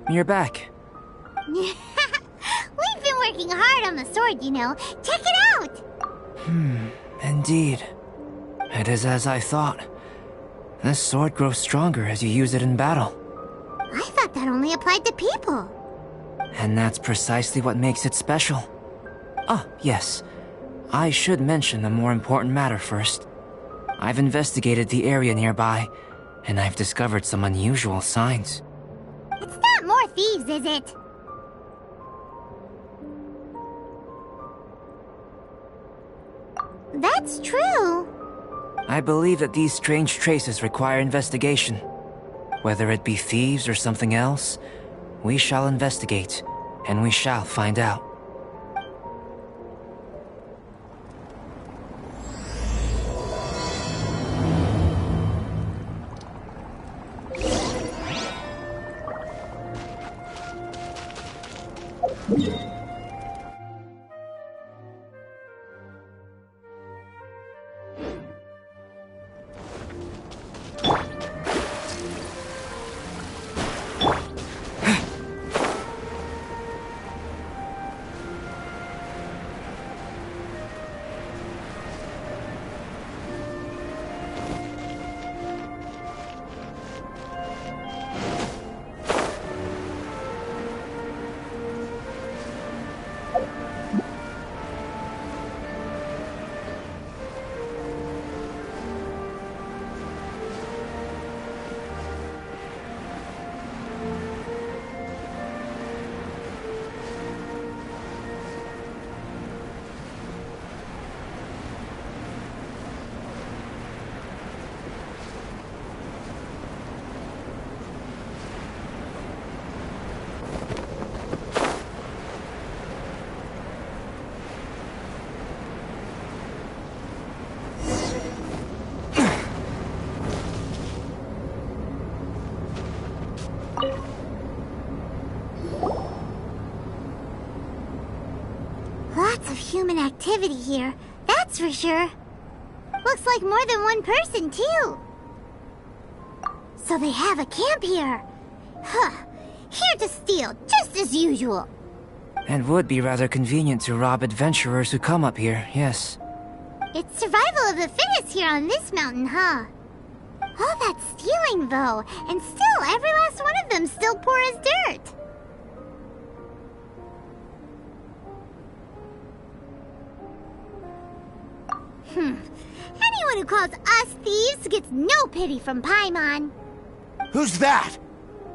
you're back. We've been working hard on the sword, you know. Check it out! Indeed. It is as I thought. This sword grows stronger as you use it in battle. I thought that only applied to people. And that's precisely what makes it special. Ah, yes. I should mention a more important matter first. I've investigated the area nearby, and I've discovered some unusual signs. It's not more thieves, is it? That's true. I believe that these strange traces require investigation. Whether it be thieves or something else, we shall investigate, and we shall find out. Lots of human activity here, that's for sure. Looks like more than one person, too. So they have a camp here. Huh. Here to steal, just as usual. And would be rather convenient to rob adventurers who come up here, yes. It's survival of the fittest here on this mountain, huh? All that stealing, though, and still every last one of them still poor as dirt. Anyone who calls us thieves gets no pity from Paimon. Who's that?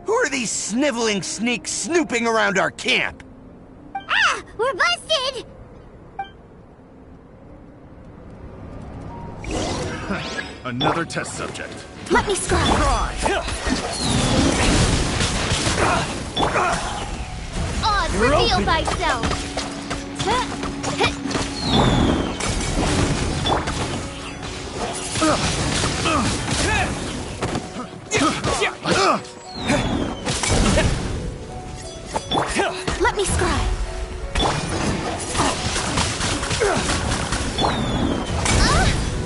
Who are these sniveling sneaks snooping around our camp? Ah! We're busted! Another test subject. Let me scry! Oz, reveal thyself! Let me scry!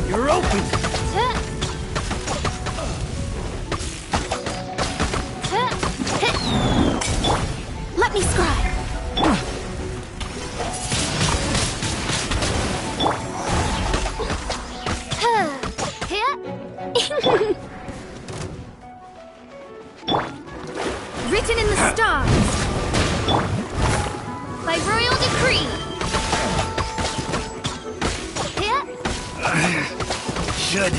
You're open! Let me scry! Written in the stars. By royal decree. Should.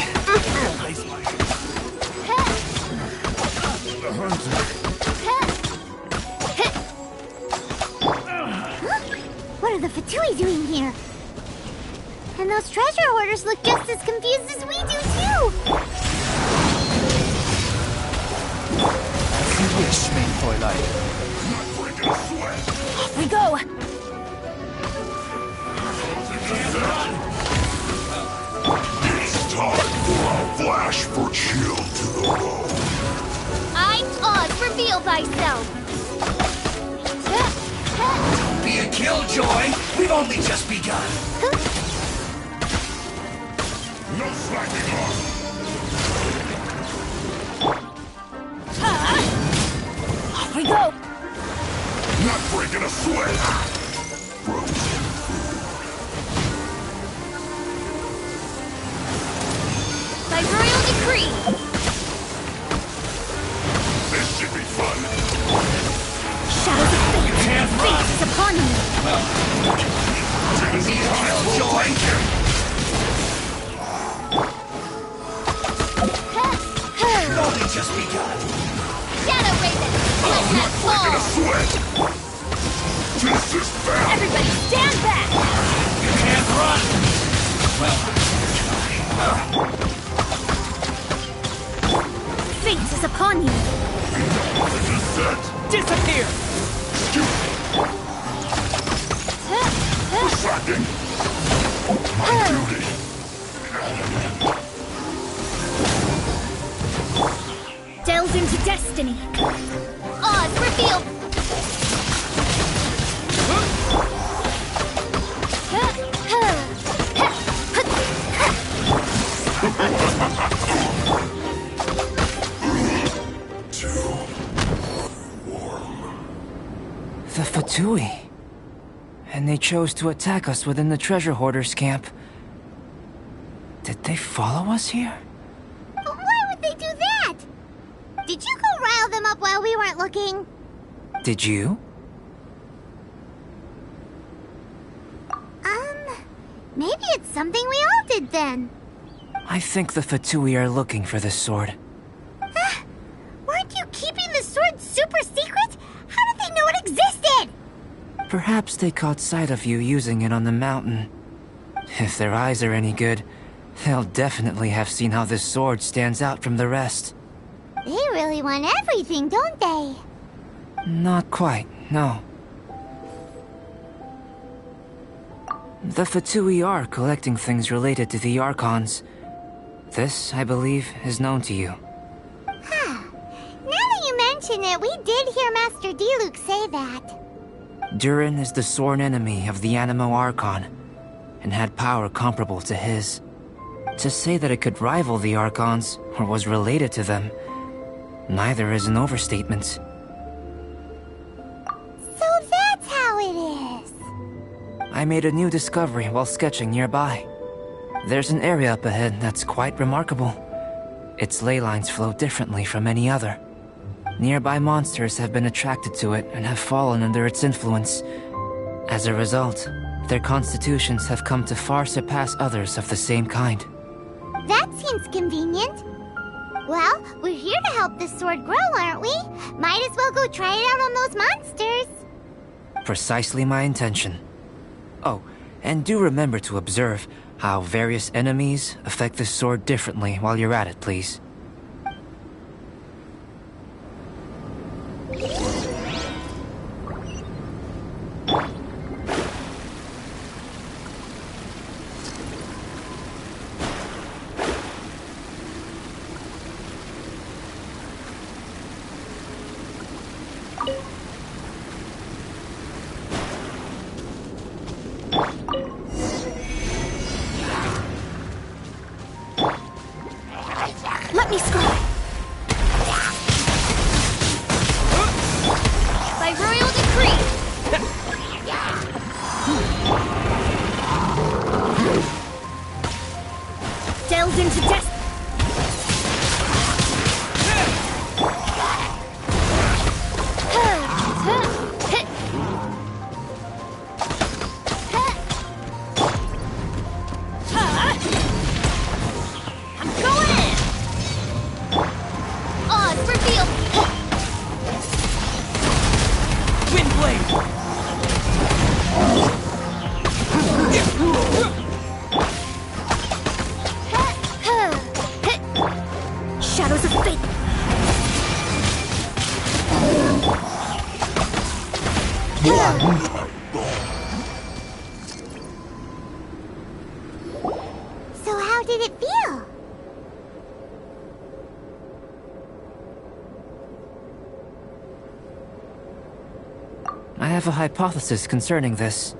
What are the Fatui doing here? And those treasure hoarders look just as confused as we do, too! You wish, mein Fräulein. Off we go. It's time for a flash for chill to the bone. I'm Oz, reveal thyself. Don't be a killjoy. We've only just begun. No slacking off. Off we go. Not breaking a sweat! Frozen food. By royal decree! This should be fun! Shadows of fate! Fate is upon you! Gentile joy! Only just begun. Shadow Raven! Let that Breaking a fall! sweat! This is bad! Everybody stand back! You can't run! Fate is upon you! This is set! Disappear! Distracting! My duty! Delve into destiny! Oz revealed! The Fatui. And they chose to attack us within the treasure hoarders' camp. Did they follow us here? But why would they do that? Did you go rile them up while we weren't looking? Did you? Maybe it's something we all did then. I think the Fatui are looking for this sword. Weren't you keeping the sword super secret? How did they know it existed? Perhaps they caught sight of you using it on the mountain. If their eyes are any good, they'll definitely have seen how this sword stands out from the rest. They really want everything, don't they? Not quite, no. The Fatui are collecting things related to the Archons. This, I believe, is known to you. Now that you mention it, we did hear Master Diluc say that. Durin is the sworn enemy of the Animo Archon, and had power comparable to his. To say that it could rival the Archons, or was related to them, neither is an overstatement. So that's how it is. I made a new discovery while sketching nearby. There's an area up ahead that's quite remarkable. Its ley lines flow differently from any other. Nearby monsters have been attracted to it and have fallen under its influence. As a result, their constitutions have come to far surpass others of the same kind. That seems convenient. Well, we're here to help this sword grow, aren't we? Might as well go try it out on those monsters. Precisely my intention. Oh, and do remember to observe how various enemies affect this sword differently while you're at it, please. Let me scroll! By royal decree! Delve into destiny! Shadows of fate! So how did it feel? I have a hypothesis concerning this.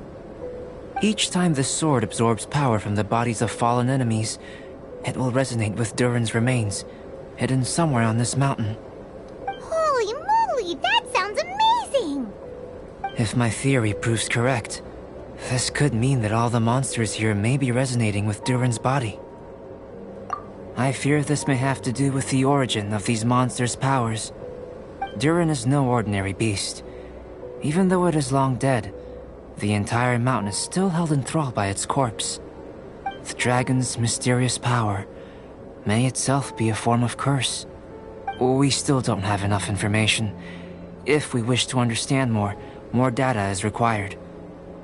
Each time this sword absorbs power from the bodies of fallen enemies, it will resonate with Durin's remains, hidden somewhere on this mountain. Holy moly, that sounds amazing! If my theory proves correct, this could mean that all the monsters here may be resonating with Durin's body. I fear this may have to do with the origin of these monsters' powers. Durin is no ordinary beast. Even though it is long dead, the entire mountain is still held in thrall by its corpse. The dragon's mysterious power may itself be a form of curse. We still don't have enough information. If we wish to understand more data is required.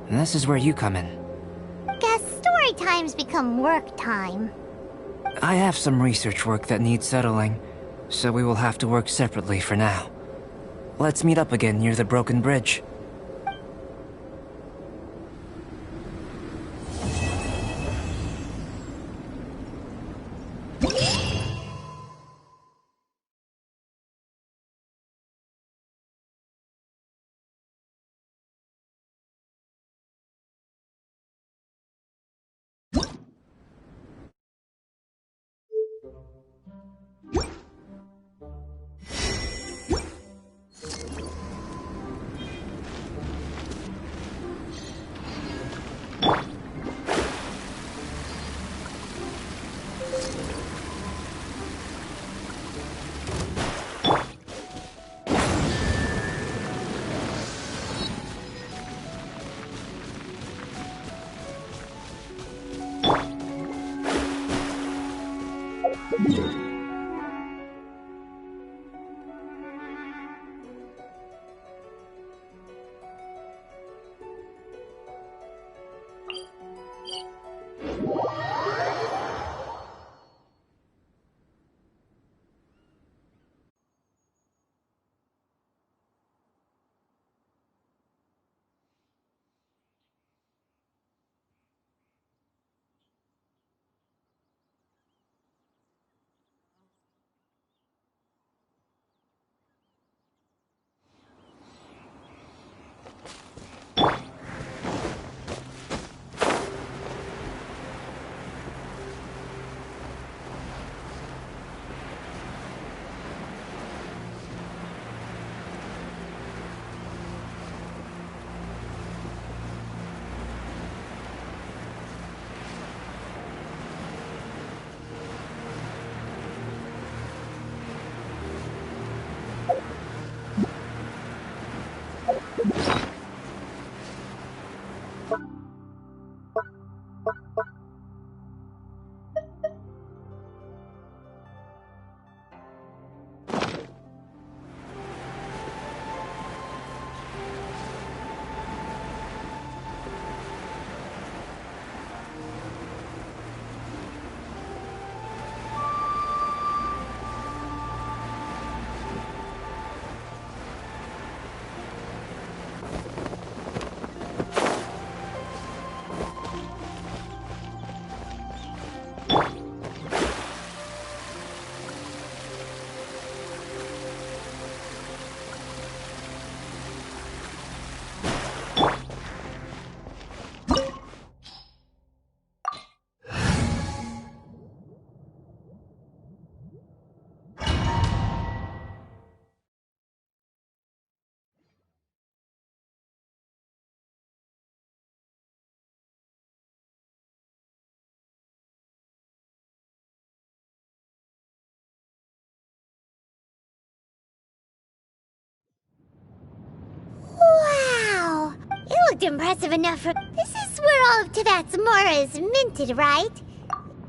And this is where you come in. Guess story times become work time. I have some research work that needs settling, so we will have to work separately for now. Let's meet up again near the broken bridge. Wow! It looked impressive enough for... This is where all of Teyvat's Mora is minted, right?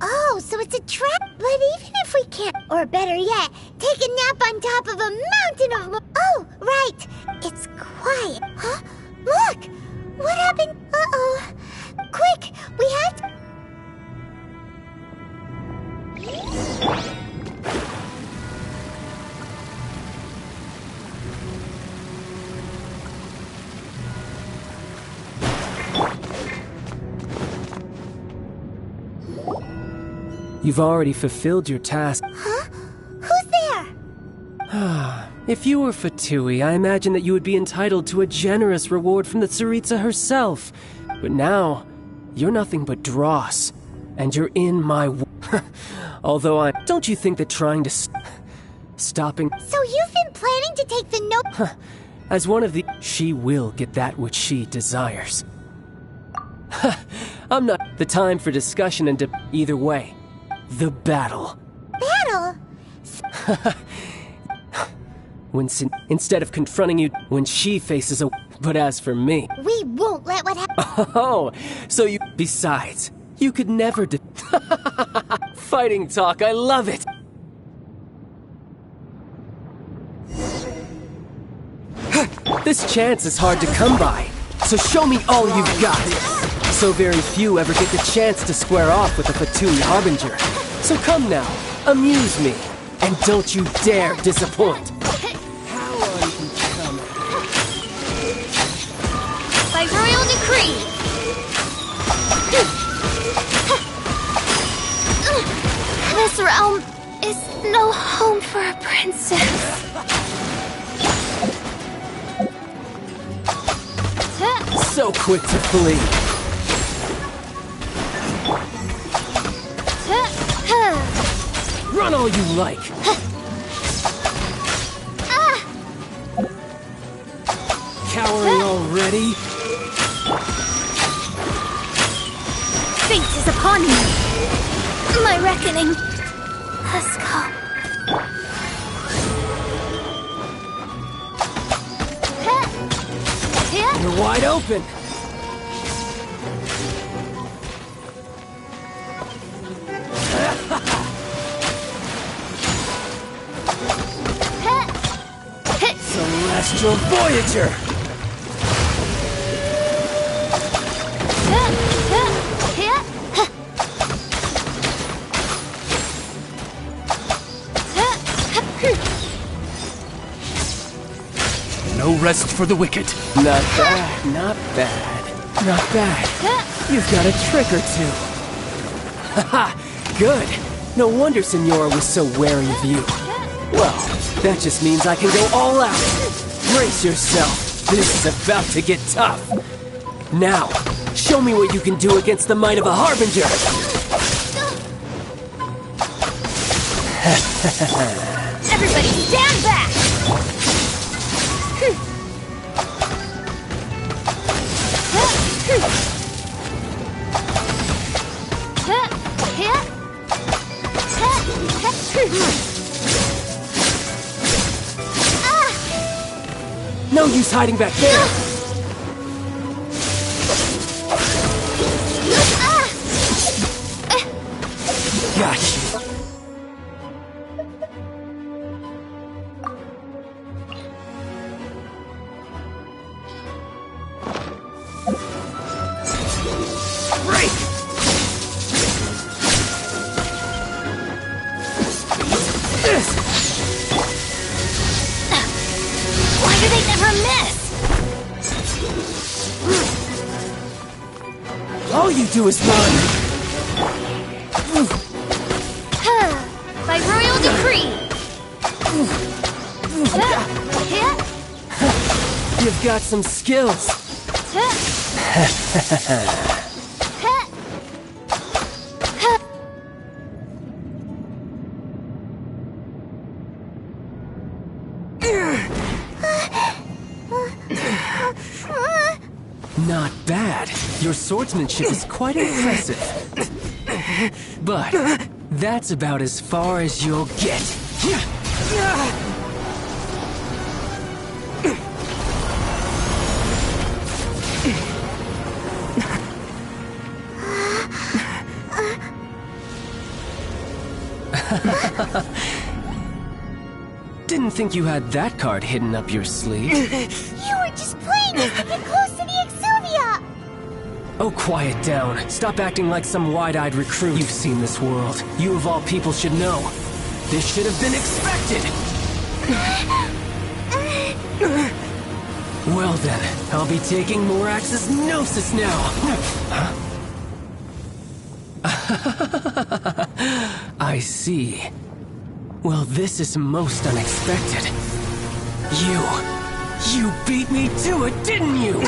Oh, so it's a trap? But even if we can't, or better yet, take a nap on top of a mountain of... Oh, right! It's quiet. Huh? Look! What happened? Uh-oh. Quick! We have to... You've already fulfilled your task. Huh? Who's there? If you were Fatui, I imagine that you would be entitled to a generous reward from the Tsaritsa herself. But now, you're nothing but dross. And you're in my Although don't you think that trying to stopping... So you've been planning to take the note... As one of the... She will get that which she desires. I'm not... The time for discussion and either way. The battle. Battle? Instead of confronting you when she faces a... But as for me... We won't let what happen. Oh, so you... Besides, you could never Fighting talk, I love it! This chance is hard to come by, so show me all you've got. So very few ever get the chance to square off with a Fatui Harbinger. So come now, amuse me, and don't you dare disappoint. How are you coming? By royal decree! This realm is no home for a princess. So quick to flee. Run all you like. Cowering already? Fate is upon me. My reckoning has come. You're wide open. Celestial Voyager! No rest for the wicked. Not bad, not bad, not bad. You've got a trick or two. Haha, good. No wonder Senora was so wary of you. Well, that just means I can go all out. Brace yourself. This is about to get tough. Now, show me what you can do against the might of a Harbinger. Everybody stand back! No use hiding back there. Gotcha. Why do they never miss? All you do is run. By royal decree. You've got some skills. Not bad. Your swordsmanship is quite impressive. But that's about as far as you'll get. Didn't think you had that card hidden up your sleeve. You were just playing us to get close to the Exuvia! Oh, quiet down. Stop acting like some wide-eyed recruit. You've seen this world. You of all people should know. This should have been expected! Well then, I'll be taking Morax's Gnosis now! I see. Well, this is most unexpected. You beat me to it, didn't you?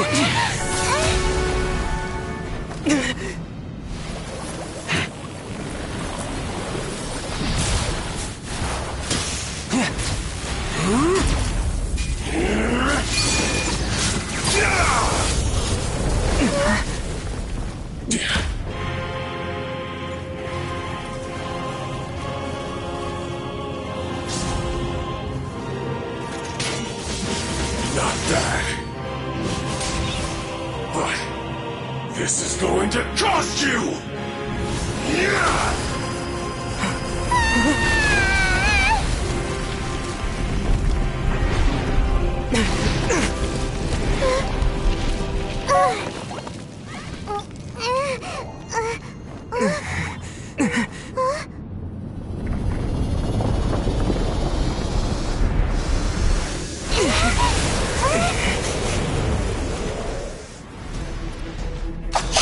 against you! Yeah!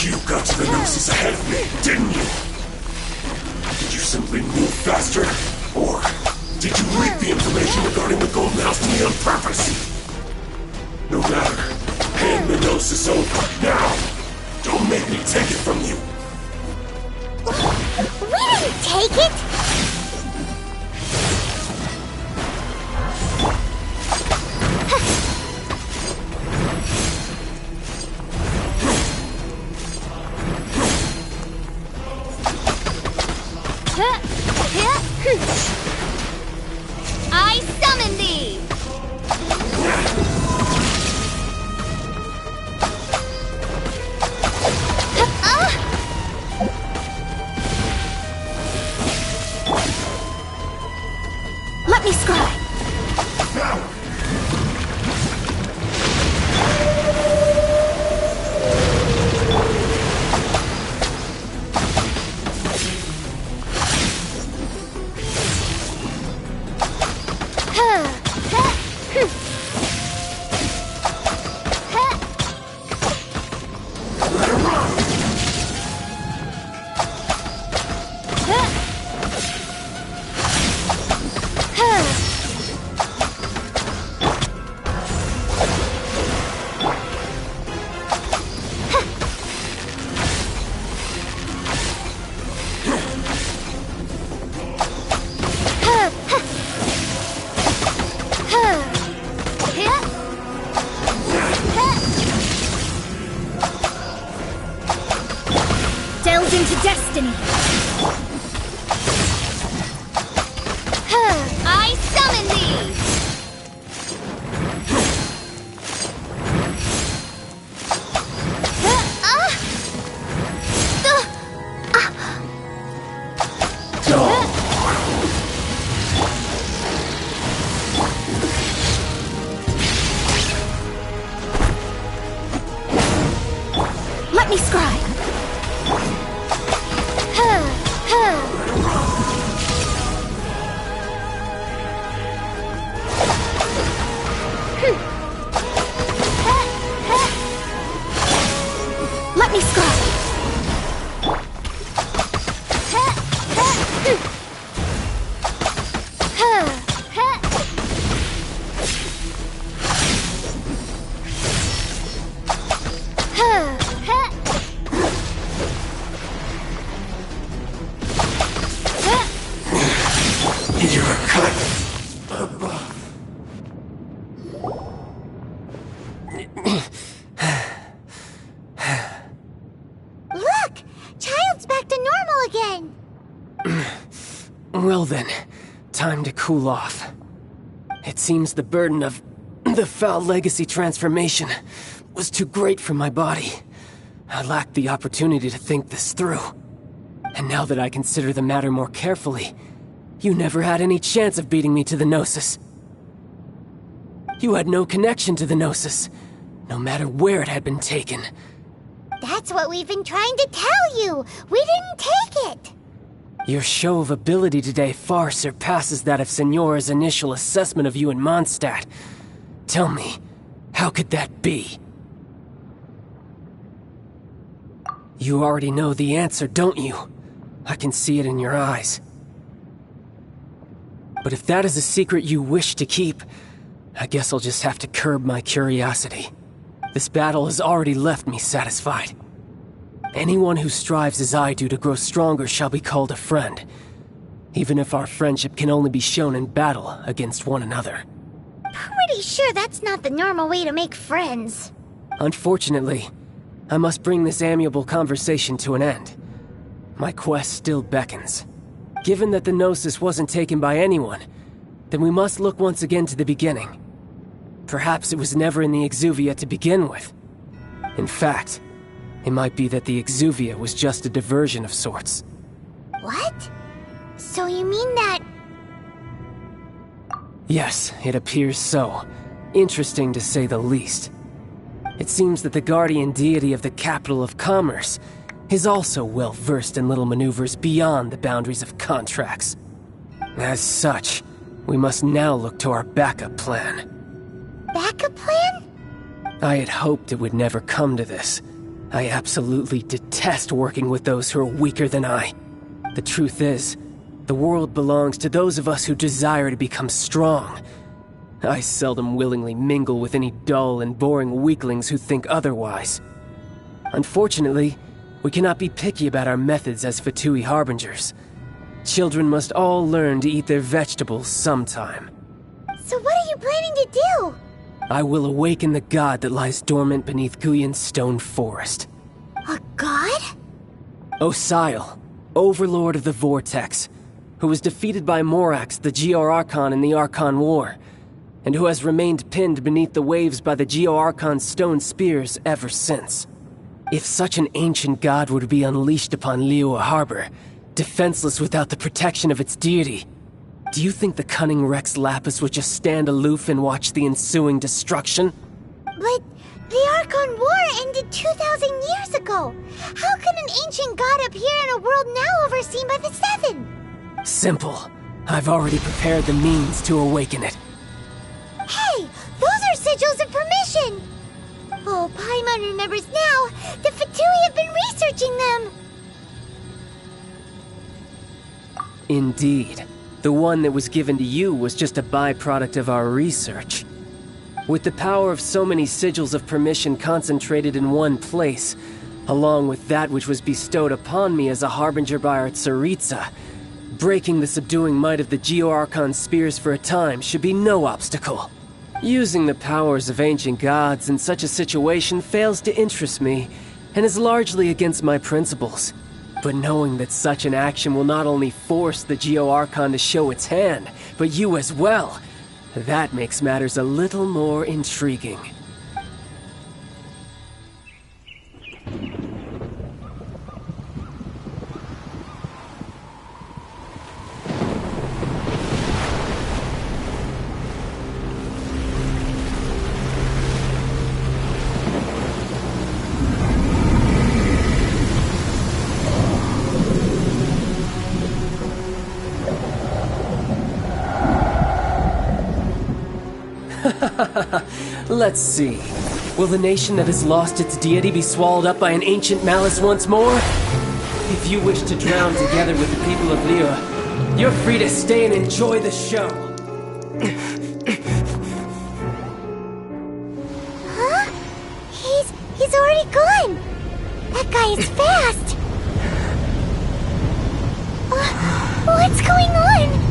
You got to the Gnosis ahead of me, didn't you? Did you simply move faster? Or did you leak the information regarding the Golden House to me on purpose? No matter. Hand the Gnosis over, now! Don't make me take it from you! We didn't take it! I summon thee! Let me scry! Delve into destiny! I summon thee! Let me scry! Let me scry! You're cut above. Look! Child's back to normal again! Well then, time to cool off. It seems the burden of the foul legacy transformation was too great for my body. I lacked the opportunity to think this through. And now that I consider the matter more carefully, you never had any chance of beating me to the Gnosis. You had no connection to the Gnosis, no matter where it had been taken. That's what we've been trying to tell you! We didn't take it! Your show of ability today far surpasses that of Signora's initial assessment of you in Mondstadt. Tell me, how could that be? You already know the answer, don't you? I can see it in your eyes. But if that is a secret you wish to keep, I guess I'll just have to curb my curiosity. This battle has already left me satisfied. Anyone who strives as I do to grow stronger shall be called a friend, even if our friendship can only be shown in battle against one another. Pretty sure that's not the normal way to make friends. Unfortunately, I must bring this amiable conversation to an end. My quest still beckons. Given that the Gnosis wasn't taken by anyone, then we must look once again to the beginning. Perhaps it was never in the Exuvia to begin with. In fact, It might be that the exuvia was just a diversion of sorts. What? So you mean that... Yes, it appears so. Interesting to say the least. It seems that the guardian deity of the capital of commerce is also well versed in little maneuvers beyond the boundaries of contracts. As such, we must now look to our backup plan. Backup plan? I had hoped it would never come to this. I absolutely detest working with those who are weaker than I. The truth is, the world belongs to those of us who desire to become strong. I seldom willingly mingle with any dull and boring weaklings who think otherwise. Unfortunately, we cannot be picky about our methods as Fatui Harbingers. Children must all learn to eat their vegetables sometime. So what are you planning to do? I will awaken the god that lies dormant beneath Guyan's stone forest. A god? Osial, overlord of the Vortex, who was defeated by Morax, the Geo-Archon in the Archon War, and who has remained pinned beneath the waves by the Geo-Archon's stone spears ever since. If such an ancient god were to be unleashed upon Liyue Harbor, defenseless without the protection of its deity, do you think the cunning Rex Lapis would just stand aloof and watch the ensuing destruction? But the Archon War ended 2,000 years ago. How can an ancient god appear in a world now overseen by the Seven? Simple. I've already prepared the means to awaken it. Hey, those are sigils of permission! Oh, Paimon remembers now. The Fatui have been researching them. Indeed. The one that was given to you was just a byproduct of our research. With the power of so many sigils of permission concentrated in one place, along with that which was bestowed upon me as a harbinger by our Tsaritsa, breaking the subduing might of the Geo-Archon spears for a time should be no obstacle. Using the powers of ancient gods in such a situation fails to interest me, and is largely against my principles. But knowing that such an action will not only force the Geo-Archon to show its hand, but you as well, that makes matters a little more intriguing. Let's see. Will the nation that has lost its deity be swallowed up by an ancient malice once more? If you wish to drown together with the people of Liyue, you're free to stay and enjoy the show. Huh? He's already gone. That guy is fast. What's going on?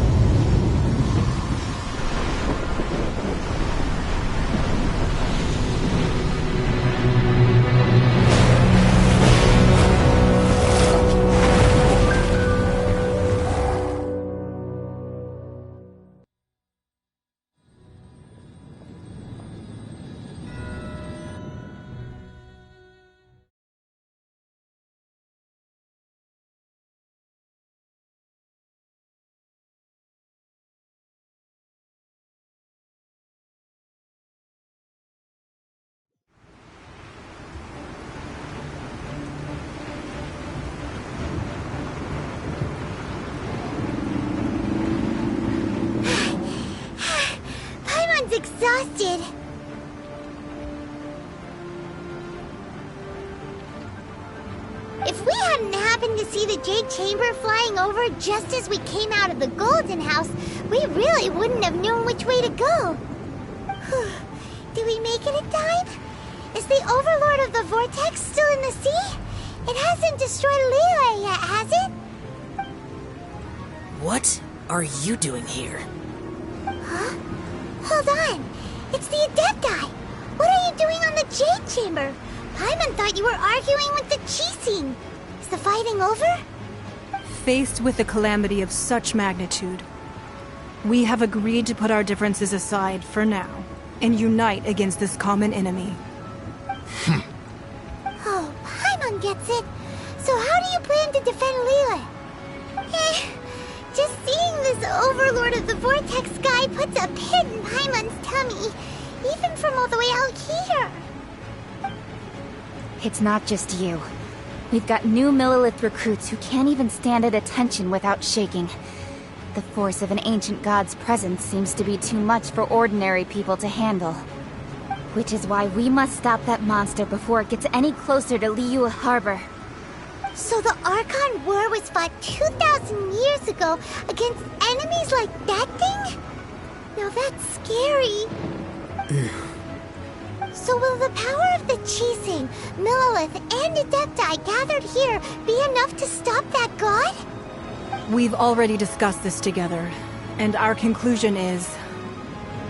Exhausted. If we hadn't happened to see the Jade Chamber flying over just as we came out of the Golden House, we really wouldn't have known which way to go. Did we make it in time? Is the Overlord of the Vortex still in the sea? It hasn't destroyed Liyue yet, has it? What are you doing here? Huh? Hold on. It's the Adepti! What are you doing on the Jade Chamber? Paimon thought you were arguing with the Chising. Is the fighting over? Faced with a calamity of such magnitude, we have agreed to put our differences aside for now and unite against this common enemy. Oh, Paimon gets it. So how do you plan to defend Lilith? Just seeing this Overlord of the Vortex guy puts a pit in Paimon's tummy, even from all the way out here. It's not just you. We've got new Millilith recruits who can't even stand at attention without shaking. The force of an ancient god's presence seems to be too much for ordinary people to handle. Which is why we must stop that monster before it gets any closer to Liyue Harbor. So the Archon War was fought 2,000 years ago against enemies like that thing? Now that's scary. So will the power of the Chising, Millilith, and Adepti gathered here be enough to stop that god? We've already discussed this together, and our conclusion is...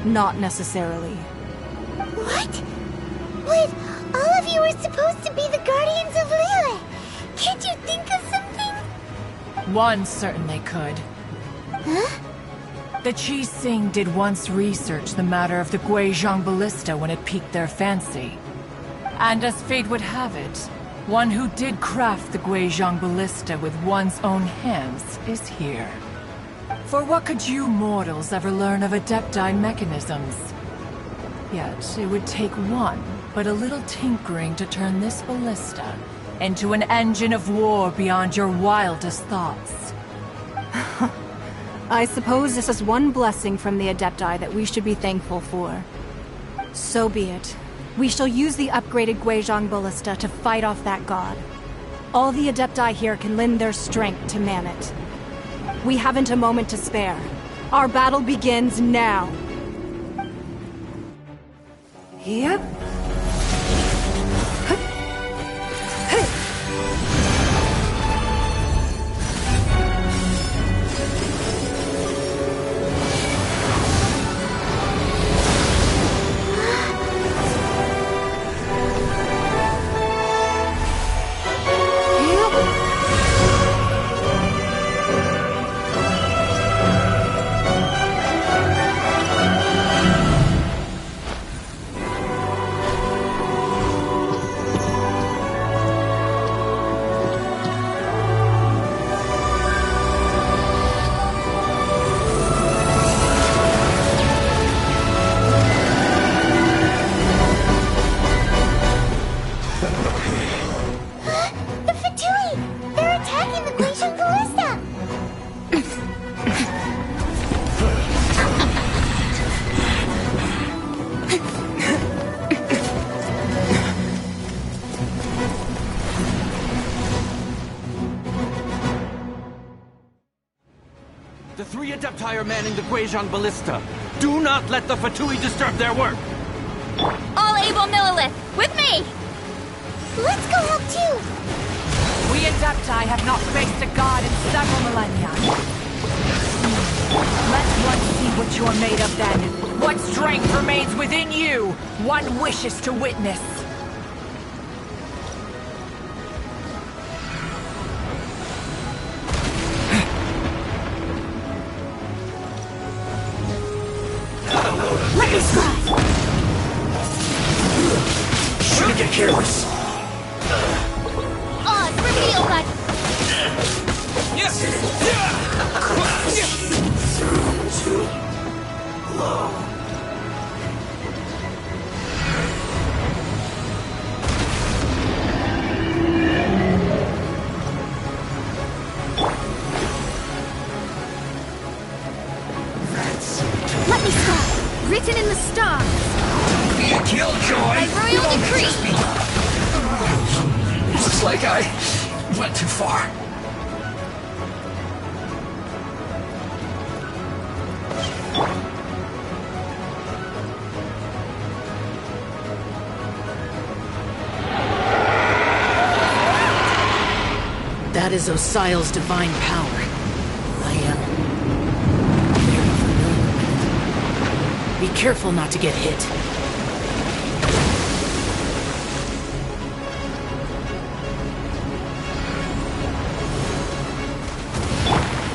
not necessarily. What? But all of you were supposed to be the Guardians of Lilith! Can't you think of something? One certainly could. Huh? The Chising did once research the matter of the Guizhong Ballista when it piqued their fancy. And as fate would have it, one who did craft the Guizhong Ballista with one's own hands is here. For what could you mortals ever learn of Adepti mechanisms? Yet, it would take one, but a little tinkering to turn this ballista into an engine of war beyond your wildest thoughts. I suppose this is one blessing from the Adepti that we should be thankful for. So be it. We shall use the upgraded Guizhong Ballista to fight off that god. All the Adepti here can lend their strength to man it. We haven't a moment to spare. Our battle begins now. Yep. The three Adepti are manning the Guizhong Ballista. Do not let the Fatui disturb their work! All able Millilith, with me! Let's go help too! We Adepti have not faced a god in several millennia. Let one see what you're made of then. What strength remains within you, one wishes to witness. Let me try! Shouldn't get careless. Reveal that! Too low. Let me start. Written in the stars. Be a killjoy. By royal decree. Looks like I went too far. That is Osial's divine power. I am very familiar. Be careful not to get hit.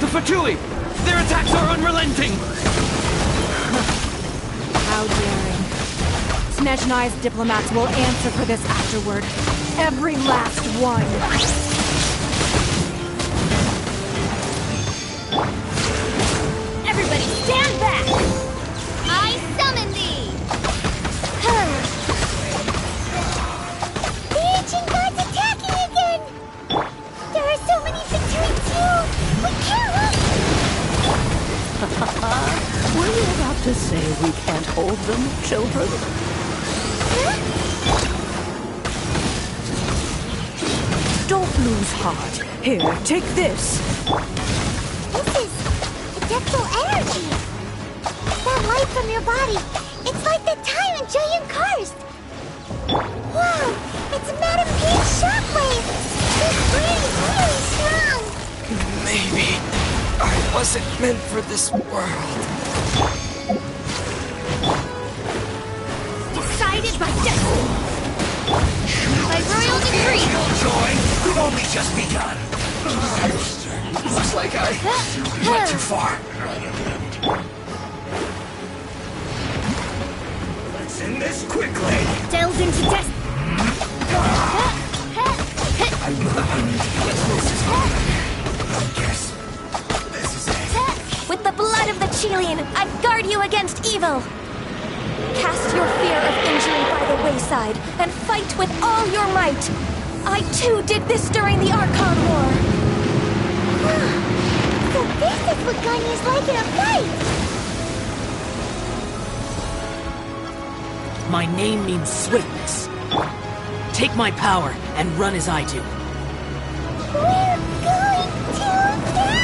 The Fatui! Their attacks are unrelenting! How daring. Snezhnai's diplomats will answer for this afterward. Every last one! Everybody stand back! I summon thee! The ancient god's attacking again! There are so many Fatui too! We can't Were you about to say we can't hold them, children? Don't lose heart. Here, take this. This is adeptal energy! That light from your body, it's like the time in Giant Karst! Wow! It's Madame P's shockwave! This brain's really strong! Maybe I wasn't meant for this world. Decided by destiny! By royal decree! Joy, we've only just begun. Looks like I went too far. Let's end this quickly. Delve into destiny! I guess this is it. With the blood of the Chilean, I guard you against evil! Cast your fear of injury by the wayside, and fight with all your might! I too did this during the Archon War! So this is what Ganya's like in a fight! My name means swiftness. Take my power and run as I do. We're going to die!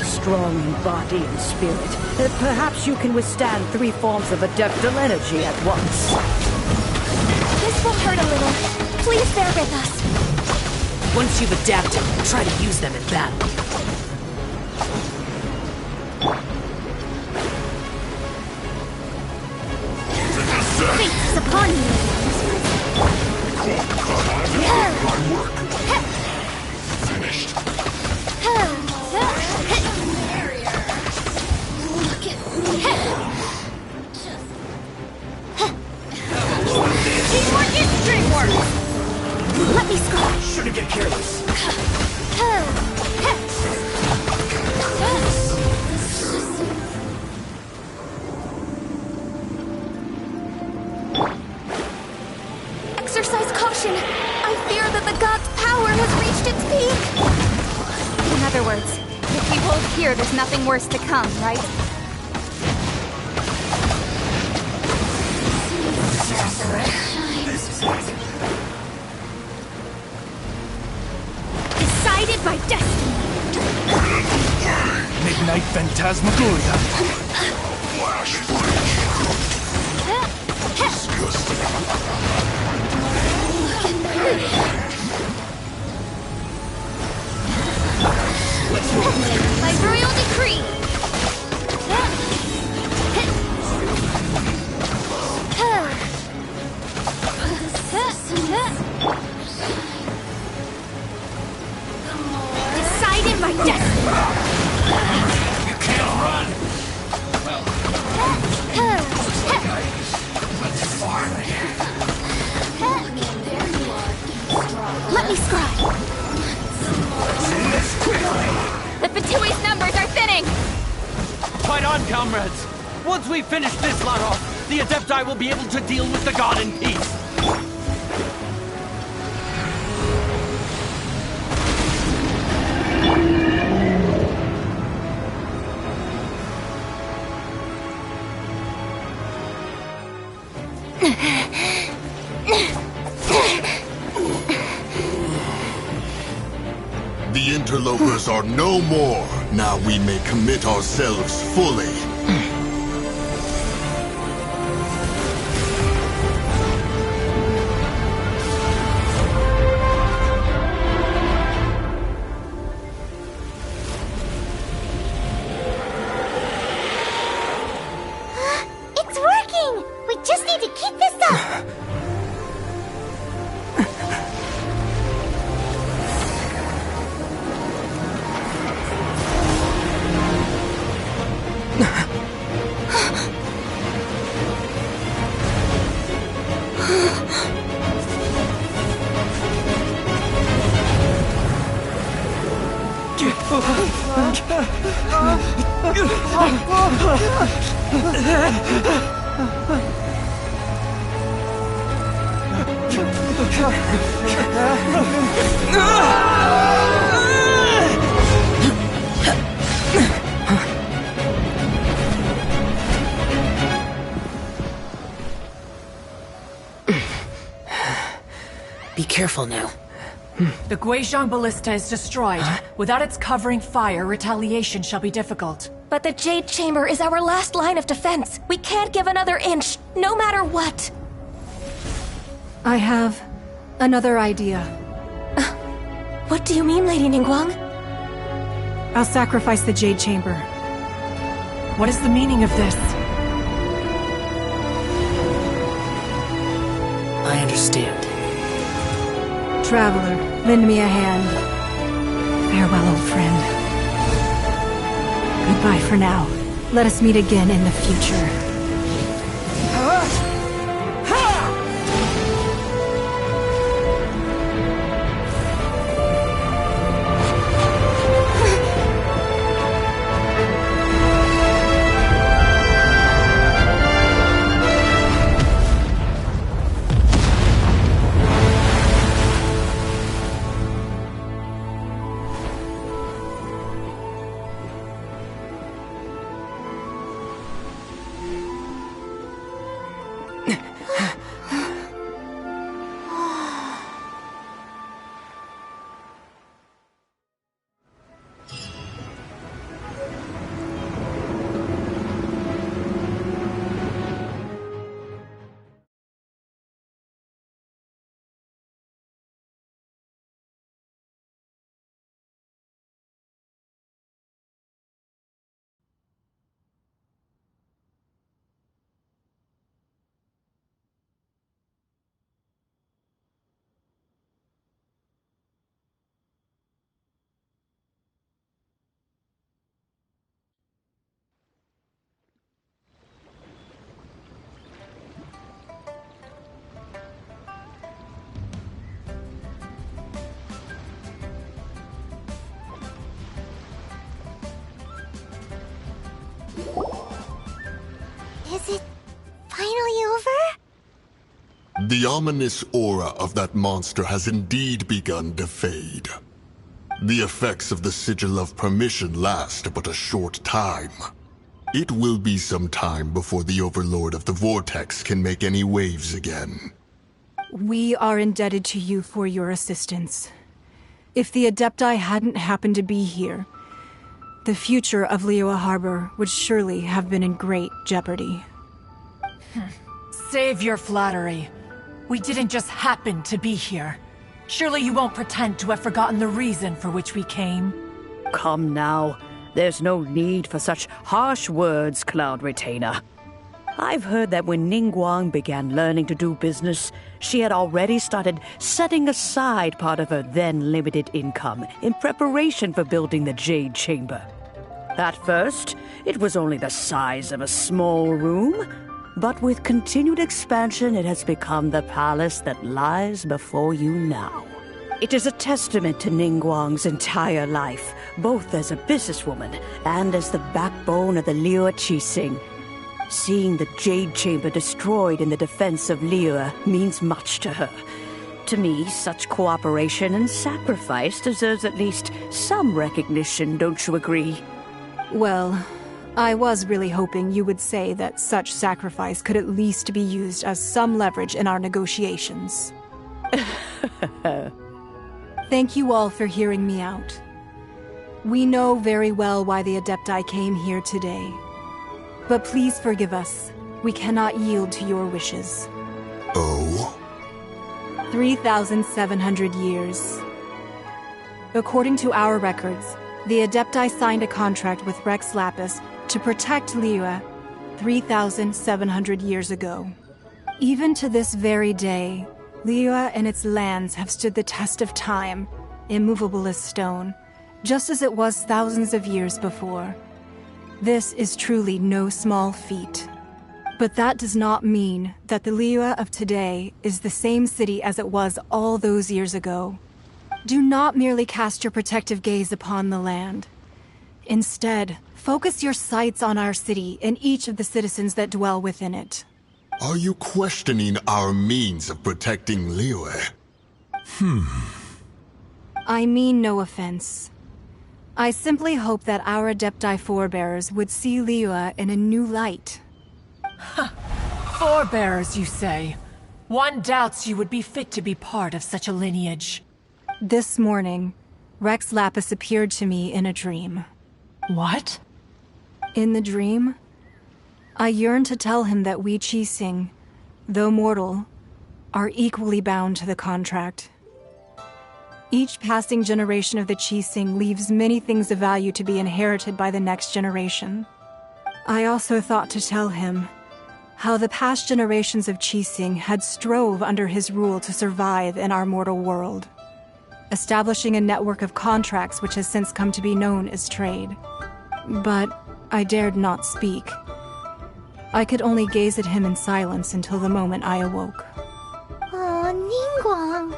Strong in body and spirit. Perhaps you can withstand 3 forms of adeptal energy at once. This will hurt a little. Please bear with us. Once you've adapted, try to use them in battle. Fate is upon you! My work. Finished. Teamwork is dreamwork! Let me score! Shouldn't get careless. Exercise caution. I fear that the god's power has reached its peak. In other words, if we hold here, there's nothing worse to come, right? Decided by destiny! Midnight Phantasmagoria. Flash By royal decree! Decided by destiny! You can't run. Let me scry! The Fatui's numbers are thinning! Fight on, comrades! Once we finish this lot off, the Adepti will be able to deal with the god in peace! The interlopers are no more. Now we may commit ourselves fully. Be careful now. The Guizhong Ballista is destroyed. Without its covering fire, retaliation shall be difficult. But the Jade Chamber is our last line of defense. We can't give another inch, no matter what. I have another idea. What do you mean, Lady Ningguang? I'll sacrifice the Jade Chamber. What is the meaning of this? I understand. Traveler, lend me a hand. Farewell, old friend. Goodbye for now. Let us meet again in the future. Is it finally over? The ominous aura of that monster has indeed begun to fade. The effects of the Sigil of Permission last but a short time. It will be some time before the Overlord of the Vortex can make any waves again. We are indebted to you for your assistance. If the Adepti hadn't happened to be here, the future of Liyue Harbor would surely have been in great jeopardy. Save your flattery. We didn't just happen to be here. Surely you won't pretend to have forgotten the reason for which we came. Come now. There's no need for such harsh words, Cloud Retainer. I've heard that when Ningguang began learning to do business, she had already started setting aside part of her then limited income in preparation for building the Jade Chamber. At first, it was only the size of a small room, but with continued expansion, it has become the palace that lies before you now. It is a testament to Ningguang's entire life, both as a businesswoman and as the backbone of the Liyue Qixing. Seeing the Jade Chamber destroyed in the defense of Liyue means much to her. To me, such cooperation and sacrifice deserves at least some recognition, don't you agree? Well, I was really hoping you would say that such sacrifice could at least be used as some leverage in our negotiations. Thank you all for hearing me out. We know very well why the Adepti came here today. But please forgive us. We cannot yield to your wishes. Oh? 3,700 years. According to our records, the Adepti signed a contract with Rex Lapis to protect Liyue 3,700 years ago. Even to this very day, Liyue and its lands have stood the test of time, immovable as stone, just as it was thousands of years before. This is truly no small feat. But that does not mean that the Liyue of today is the same city as it was all those years ago. Do not merely cast your protective gaze upon the land. Instead, focus your sights on our city and each of the citizens that dwell within it. Are you questioning our means of protecting Liyue? I mean no offense. I simply hope that our Adepti forebears would see Liyue in a new light. Forebears, you say? One doubts you would be fit to be part of such a lineage. This morning, Rex Lapis appeared to me in a dream. What? In the dream, I yearned to tell him that we Qixing, though mortal, are equally bound to the contract. Each passing generation of the Qixing leaves many things of value to be inherited by the next generation. I also thought to tell him how the past generations of Qixing had strove under his rule to survive in our mortal world, establishing a network of contracts which has since come to be known as trade. But I dared not speak. I could only gaze at him in silence until the moment I awoke. Oh, Ningguang.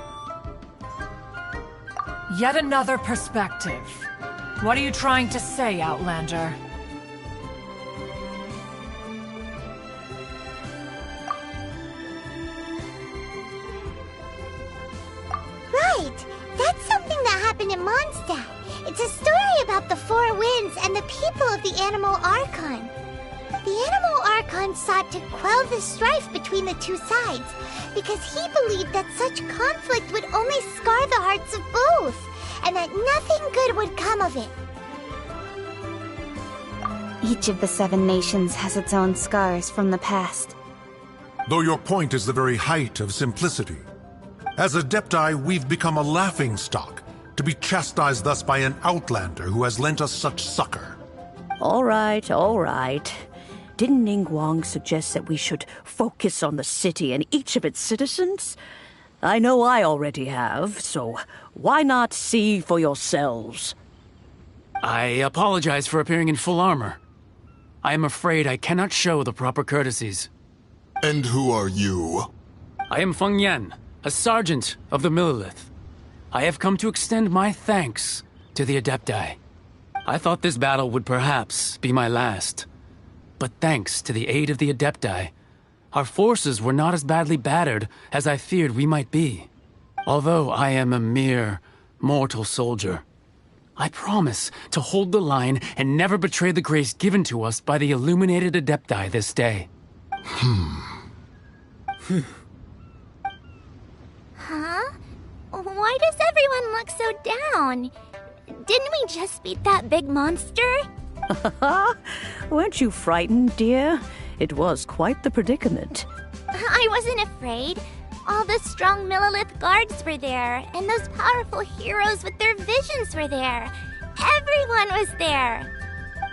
Yet another perspective. What are you trying to say, Outlander? Right! That's something that happened in Mondstadt. It's a story about the Four Winds and the people of the Animal Archon. The Animal Archon sought to quell the strife between the two sides because he believed that such conflict would only scar the hearts of both, and that nothing good would come of it. Each of the 7 nations has its own scars from the past. Though your point is the very height of simplicity. As Adepti, we've become a laughingstock, to be chastised thus by an outlander who has lent us such succor. All right, all right. Didn't Ningguang suggest that we should focus on the city and each of its citizens? I know I already have, so why not see for yourselves? I apologize for appearing in full armor. I am afraid I cannot show the proper courtesies. And who are you? I am Feng Yan, a sergeant of the Millelith. I have come to extend my thanks to the Adepti. I thought this battle would perhaps be my last. But thanks to the aid of the Adepti, our forces were not as badly battered as I feared we might be. Although I am a mere mortal soldier, I promise to hold the line and never betray the grace given to us by the illuminated Adepti this day. Huh? Why does everyone look so down? Didn't we just beat that big monster? Weren't you frightened, dear? It was quite the predicament. I wasn't afraid. All the strong Millelith guards were there, and those powerful heroes with their visions were there. Everyone was there.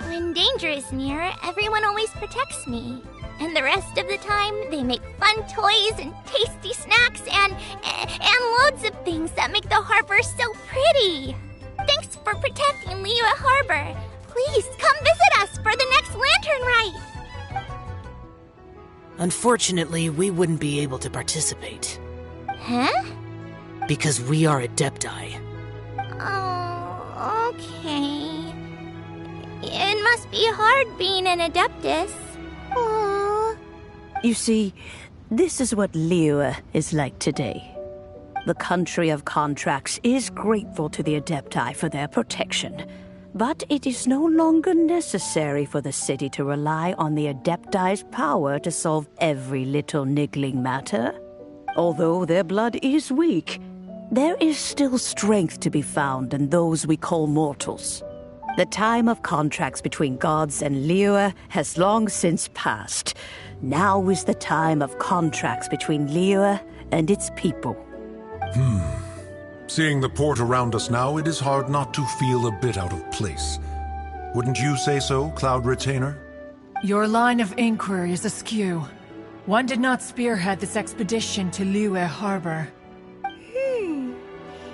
When danger is near, everyone always protects me. And the rest of the time, they make fun toys and tasty snacks and loads of things that make the harbor so pretty. Thanks for protecting Liyue Harbor. Please come visit us for the next lantern rite. Unfortunately, we wouldn't be able to participate. Huh? Because we are Adepti. Oh, okay. It must be hard being an Adeptus. Aww. You see, this is what Liyue is like today. The country of contracts is grateful to the Adepti for their protection, but it is no longer necessary for the city to rely on the Adepti's power to solve every little niggling matter. Although their blood is weak, there is still strength to be found in those we call mortals. The time of contracts between gods and Liyue has long since passed. Now is the time of contracts between Liyue and its people. Seeing the port around us now, it is hard not to feel a bit out of place. Wouldn't you say so, Cloud Retainer? Your line of inquiry is askew. One did not spearhead this expedition to Liyue Harbor.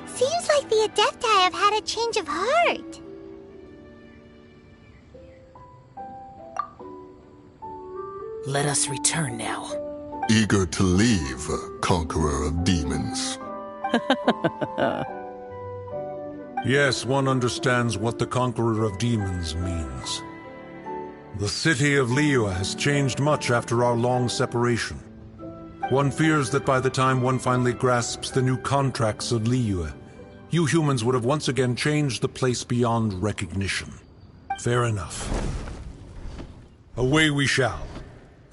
Seems like the Adepti have had a change of heart. Let us return now. Eager to leave, conqueror of demons. Yes, one understands what the conqueror of demons means. The city of Liyue has changed much after our long separation. One fears that by the time one finally grasps the new contracts of Liyue, you humans would have once again changed the place beyond recognition. Fair enough. Away we shall,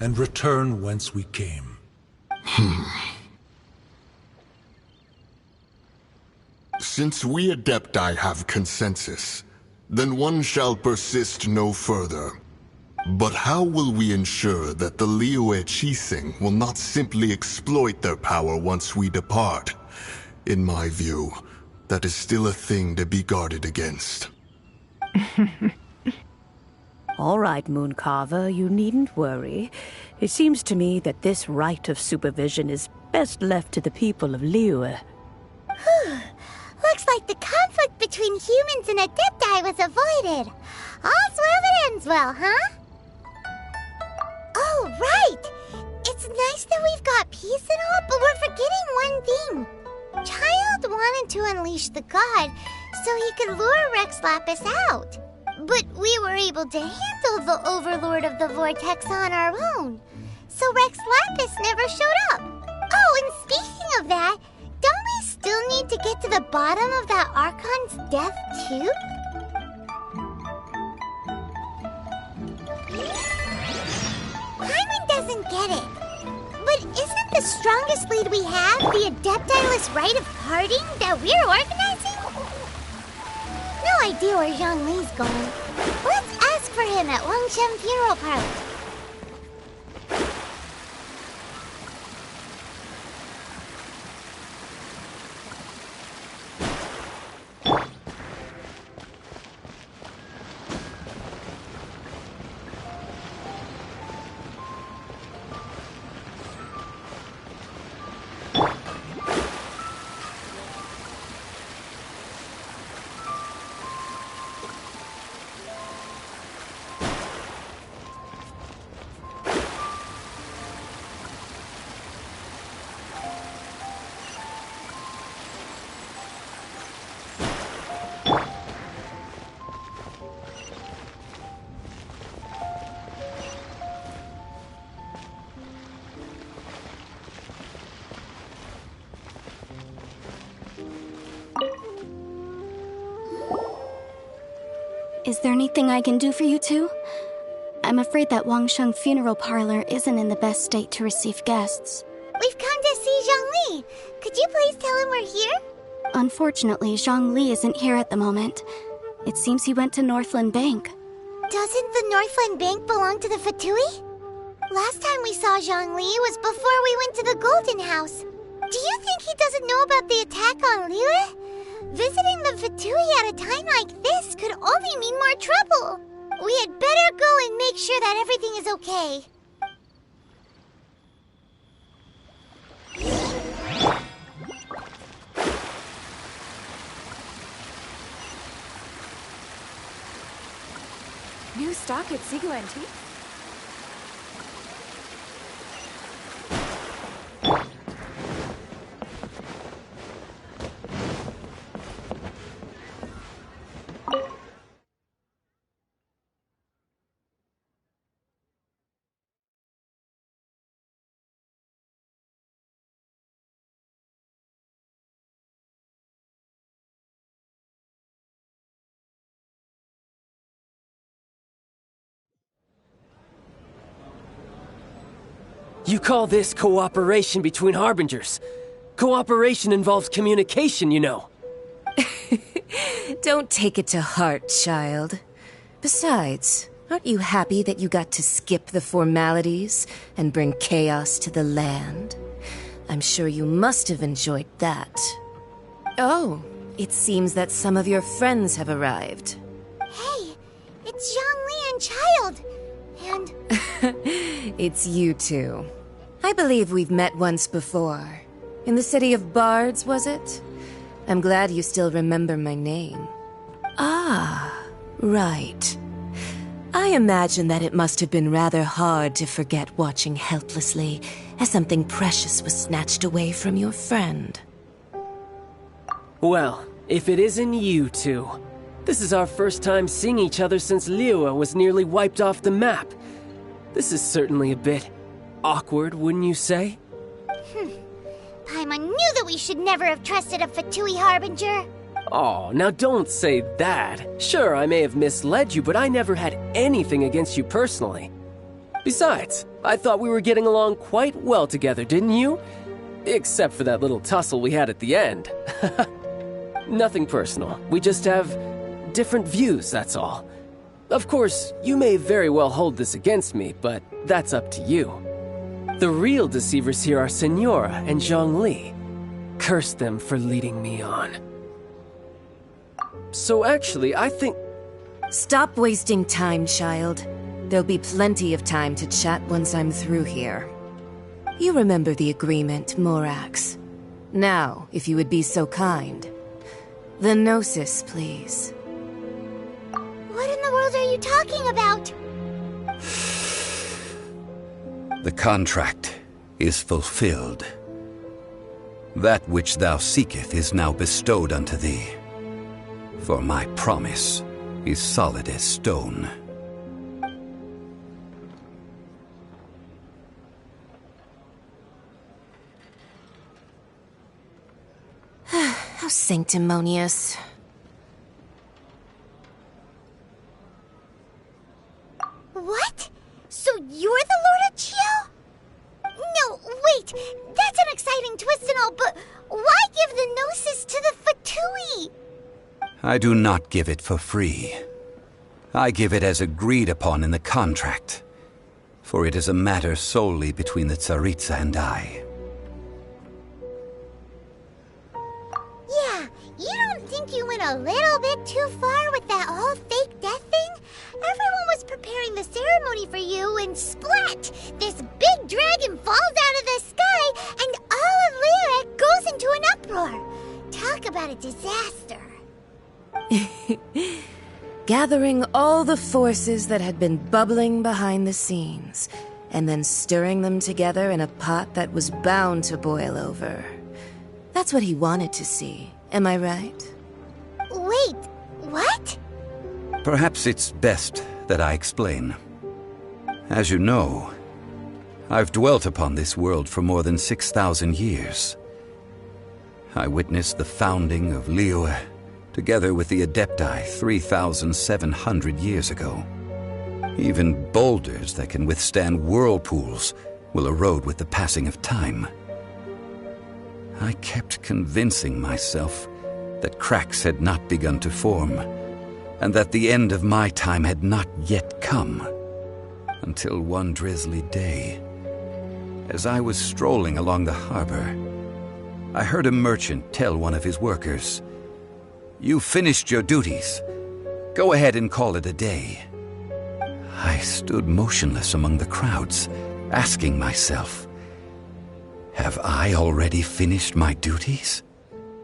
and return whence we came. Since we Adepti have consensus, then one shall persist no further. But how will we ensure that the Liyue Qixing will not simply exploit their power once we depart? In my view, that is still a thing to be guarded against. All right, Mooncarver, you needn't worry. It seems to me that this right of supervision is best left to the people of Liyue. Looks like the conflict between humans and Adepti was avoided. All's well that ends well, huh? Oh, right! It's nice that we've got peace and all, but we're forgetting one thing. Child wanted to unleash the god so he could lure Rex Lapis out. But we were able to handle the Overlord of the Vortex on our own. So Rex Lapis never showed up. Oh, and speaking of that, don't we still need to get to the bottom of that Archon's death, too? Paimon doesn't get it. But isn't the strongest lead we have the Adepti-less rite of parting that we're organizing? No idea where Zhongli's going. Let's ask for him at Wangshen Funeral Parlor. Is there anything I can do for you two? I'm afraid that Wangsheng Funeral Parlor isn't in the best state to receive guests. We've come to see Zhongli. Could you please tell him we're here? Unfortunately, Zhongli isn't here at the moment. It seems he went to Northland Bank. Doesn't the Northland Bank belong to the Fatui? Last time we saw Zhongli was before we went to the Golden House. Do you think he doesn't know about the attack on Liyue? Visiting the Fatui at a time like this could only mean more trouble. We had better go and make sure that everything is okay. New stock at Sigu Antique? You call this cooperation between Harbingers? Cooperation involves communication, you know. Don't take it to heart, child. Besides, aren't you happy that you got to skip the formalities and bring chaos to the land? I'm sure you must have enjoyed that. Oh, it seems that some of your friends have arrived. Hey, it's Zhongli and Child. And... It's you two. I believe we've met once before. In the city of Bards, was it? I'm glad you still remember my name. Ah, right. I imagine that it must have been rather hard to forget watching helplessly as something precious was snatched away from your friend. Well, if it isn't you two. This is our first time seeing each other since Liyue was nearly wiped off the map. This is certainly a bit awkward, wouldn't you say? Paimon knew that we should never have trusted a Fatui Harbinger. Oh, now don't say that. Sure, I may have misled you, but I never had anything against you personally. Besides, I thought we were getting along quite well together, didn't you? Except for that little tussle we had at the end. Nothing personal. We just have different views, that's all. Of course, you may very well hold this against me, but that's up to you. The real deceivers here are Senora and Zhongli. Curse them for leading me on. So actually, I think... Stop wasting time, child. There'll be plenty of time to chat once I'm through here. You remember the agreement, Morax. Now, if you would be so kind. The Gnosis, please. What in the world are you talking about? The contract is fulfilled. That which thou seeketh is now bestowed unto thee. For my promise is solid as stone. How sanctimonious. What? So you're the Lord of Chio? No, wait! That's an exciting twist and all, but why give the Gnosis to the Fatui? I do not give it for free. I give it as agreed upon in the contract, for it is a matter solely between the Tsaritsa and I. Yeah, you don't think you went a little bit too far with that whole fake death thing? Everyone was preparing the ceremony for you, and splat! This big dragon falls out of the sky, and all of Liyue goes into an uproar. Talk about a disaster. Gathering all the forces that had been bubbling behind the scenes, and then stirring them together in a pot that was bound to boil over. That's what he wanted to see, am I right? Wait, what? Perhaps it's best that I explain. As you know, I've dwelt upon this world for more than 6,000 years. I witnessed the founding of Liyue, together with the Adepti 3,700 years ago. Even boulders that can withstand whirlpools will erode with the passing of time. I kept convincing myself that cracks had not begun to form, and that the end of my time had not yet come. Until one drizzly day, as I was strolling along the harbor, I heard a merchant tell one of his workers, "You finished your duties. Go ahead and call it a day." I stood motionless among the crowds, asking myself, have I already finished my duties?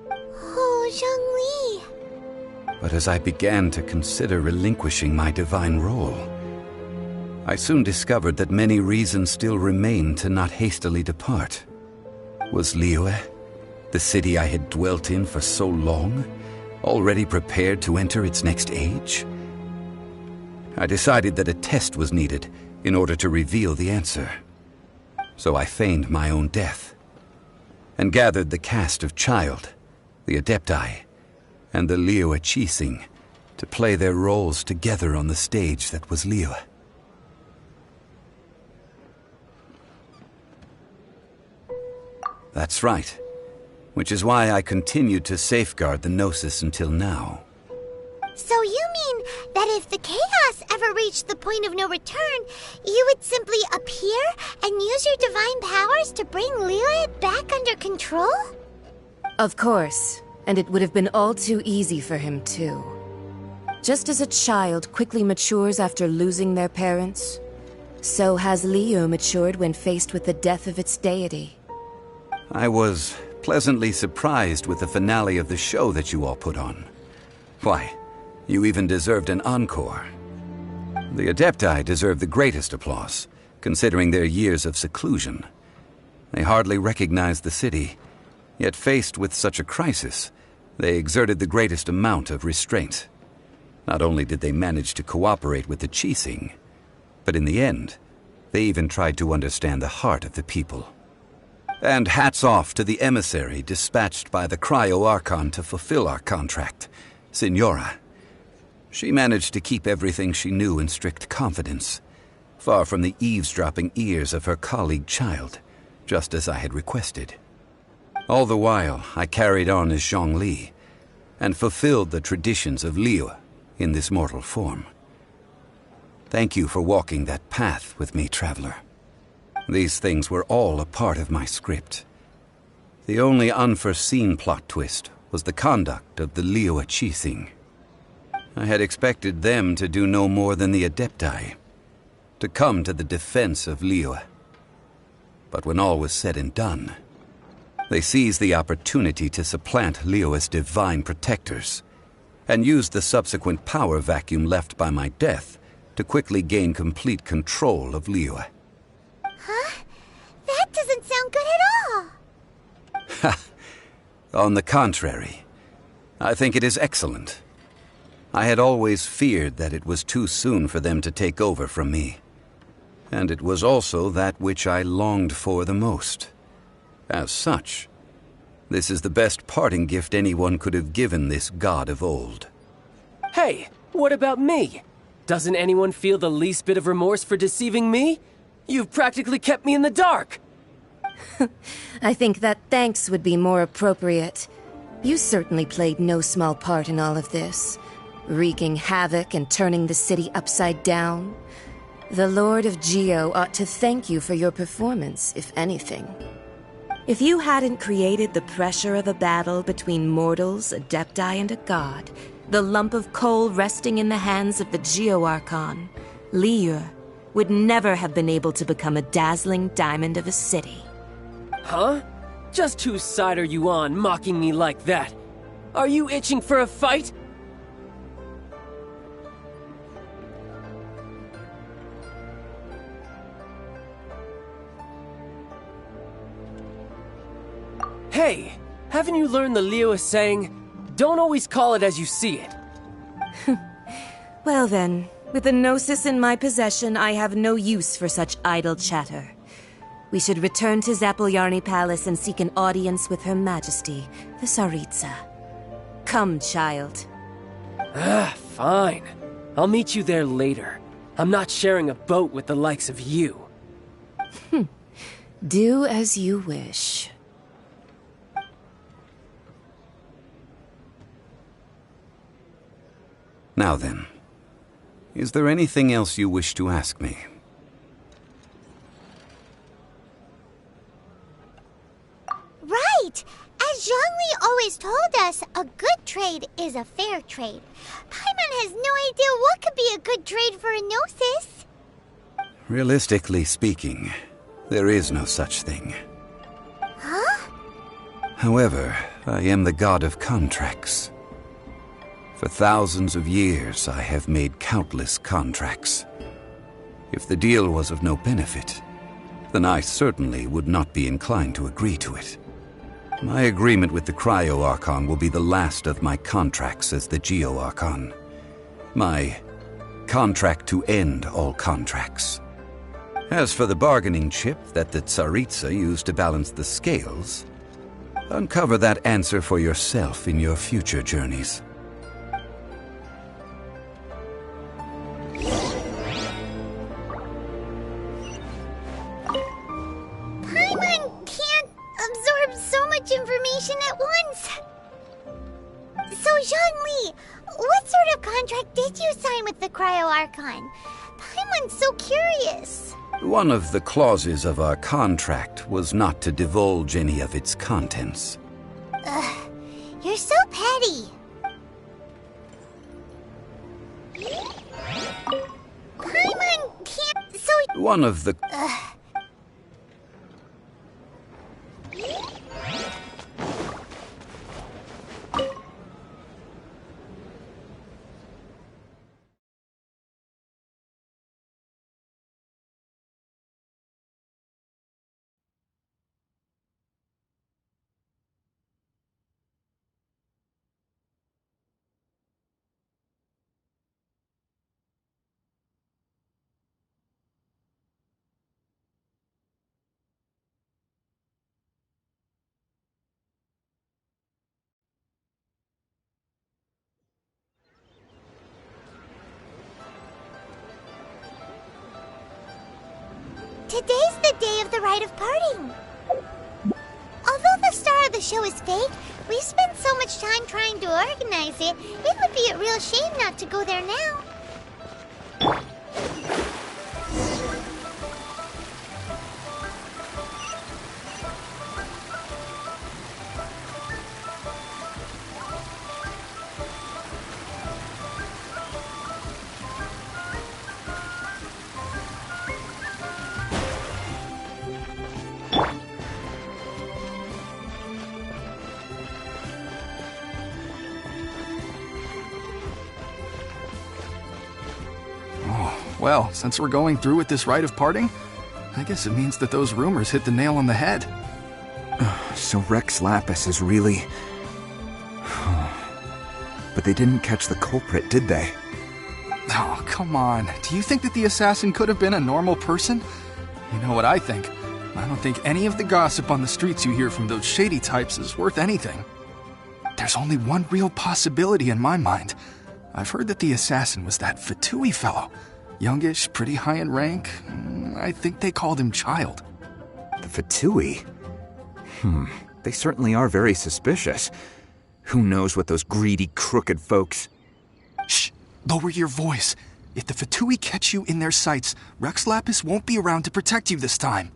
Oh, Zhongli. But as I began to consider relinquishing my divine role, I soon discovered that many reasons still remained to not hastily depart. Was Liyue, the city I had dwelt in for so long, already prepared to enter its next age? I decided that a test was needed in order to reveal the answer. So I feigned my own death, and gathered the cast of Child, the Adepti, and the Liyue Qixing to play their roles together on the stage that was Liyue. That's right, which is why I continued to safeguard the Gnosis until now. So you mean that if the chaos ever reached the point of no return, you would simply appear and use your divine powers to bring Liyue back under control? Of course, and it would have been all too easy for him too. Just as a child quickly matures after losing their parents, so has Liyue matured when faced with the death of its deity. I was pleasantly surprised with the finale of the show that you all put on. Why, you even deserved an encore. The Adepti deserve the greatest applause, considering their years of seclusion. They hardly recognized the city, yet faced with such a crisis, they exerted the greatest amount of restraint. Not only did they manage to cooperate with the Qixing, but in the end, they even tried to understand the heart of the people. And hats off to the emissary dispatched by the Cryo-Archon to fulfill our contract, Signora. She managed to keep everything she knew in strict confidence, far from the eavesdropping ears of her colleague child, just as I had requested. All the while, I carried on as Zhongli, and fulfilled the traditions of Liyue in this mortal form. Thank you for walking that path with me, traveler. These things were all a part of my script. The only unforeseen plot twist was the conduct of the Liyue Qixing. I had expected them to do no more than the Adepti, to come to the defense of Liyue. But when all was said and done, they seized the opportunity to supplant Liyue's divine protectors, and used the subsequent power vacuum left by my death to quickly gain complete control of Liyue. Huh? That doesn't sound good at all! On the contrary, I think it is excellent. I had always feared that it was too soon for them to take over from me. And it was also that which I longed for the most. As such, this is the best parting gift anyone could have given this god of old. Hey, what about me? Doesn't anyone feel the least bit of remorse for deceiving me? You've practically kept me in the dark! I think that thanks would be more appropriate. You certainly played no small part in all of this, wreaking havoc and turning the city upside down. The Lord of Geo ought to thank you for your performance, if anything. If you hadn't created the pressure of a battle between mortals, Adepti, and a god, the lump of coal resting in the hands of the Geo-Archon, Liyue would never have been able to become a dazzling diamond of a city. Huh? Just whose side are you on, mocking me like that? Are you itching for a fight? Hey, haven't you learned the Liyue saying, don't always call it as you see it? Well then, with the Gnosis in my possession, I have no use for such idle chatter. We should return to Zapolyarny Palace and seek an audience with Her Majesty, the Tsaritsa. Come, child. Fine. I'll meet you there later. I'm not sharing a boat with the likes of you. Do as you wish. Now then, is there anything else you wish to ask me? Right! As Zhongli always told us, a good trade is a fair trade. Paimon has no idea what could be a good trade for a Gnosis. Realistically speaking, there is no such thing. Huh? However, I am the god of contracts. For thousands of years, I have made countless contracts. If the deal was of no benefit, then I certainly would not be inclined to agree to it. My agreement with the Cryo-Archon will be the last of my contracts as the Geo-Archon. My contract to end all contracts. As for the bargaining chip that the Tsaritsa used to balance the scales, uncover that answer for yourself in your future journeys. Information at once. So, Zhongli, what sort of contract did you sign with the Cryo-Archon? Paimon's so curious. One of the clauses of our contract was not to divulge any of its contents. You're so petty. Paimon can't... So... One of the... Today's the day of the rite of parting. Although the star of the show is fake, we spent so much time trying to organize it, it would be a real shame not to go there now. Well, since we're going through with this rite of parting, I guess it means that those rumors hit the nail on the head. So Rex Lapis is really... But they didn't catch the culprit, did they? Oh, come on. Do you think that the assassin could have been a normal person? You know what I think. I don't think any of the gossip on the streets you hear from those shady types is worth anything. There's only one real possibility in my mind. I've heard that the assassin was that Fatui fellow. Youngish, pretty high in rank. I think they called him Child. The Fatui? They certainly are very suspicious. Who knows what those greedy, crooked folks... Shh! Lower your voice. If the Fatui catch you in their sights, Rex Lapis won't be around to protect you this time.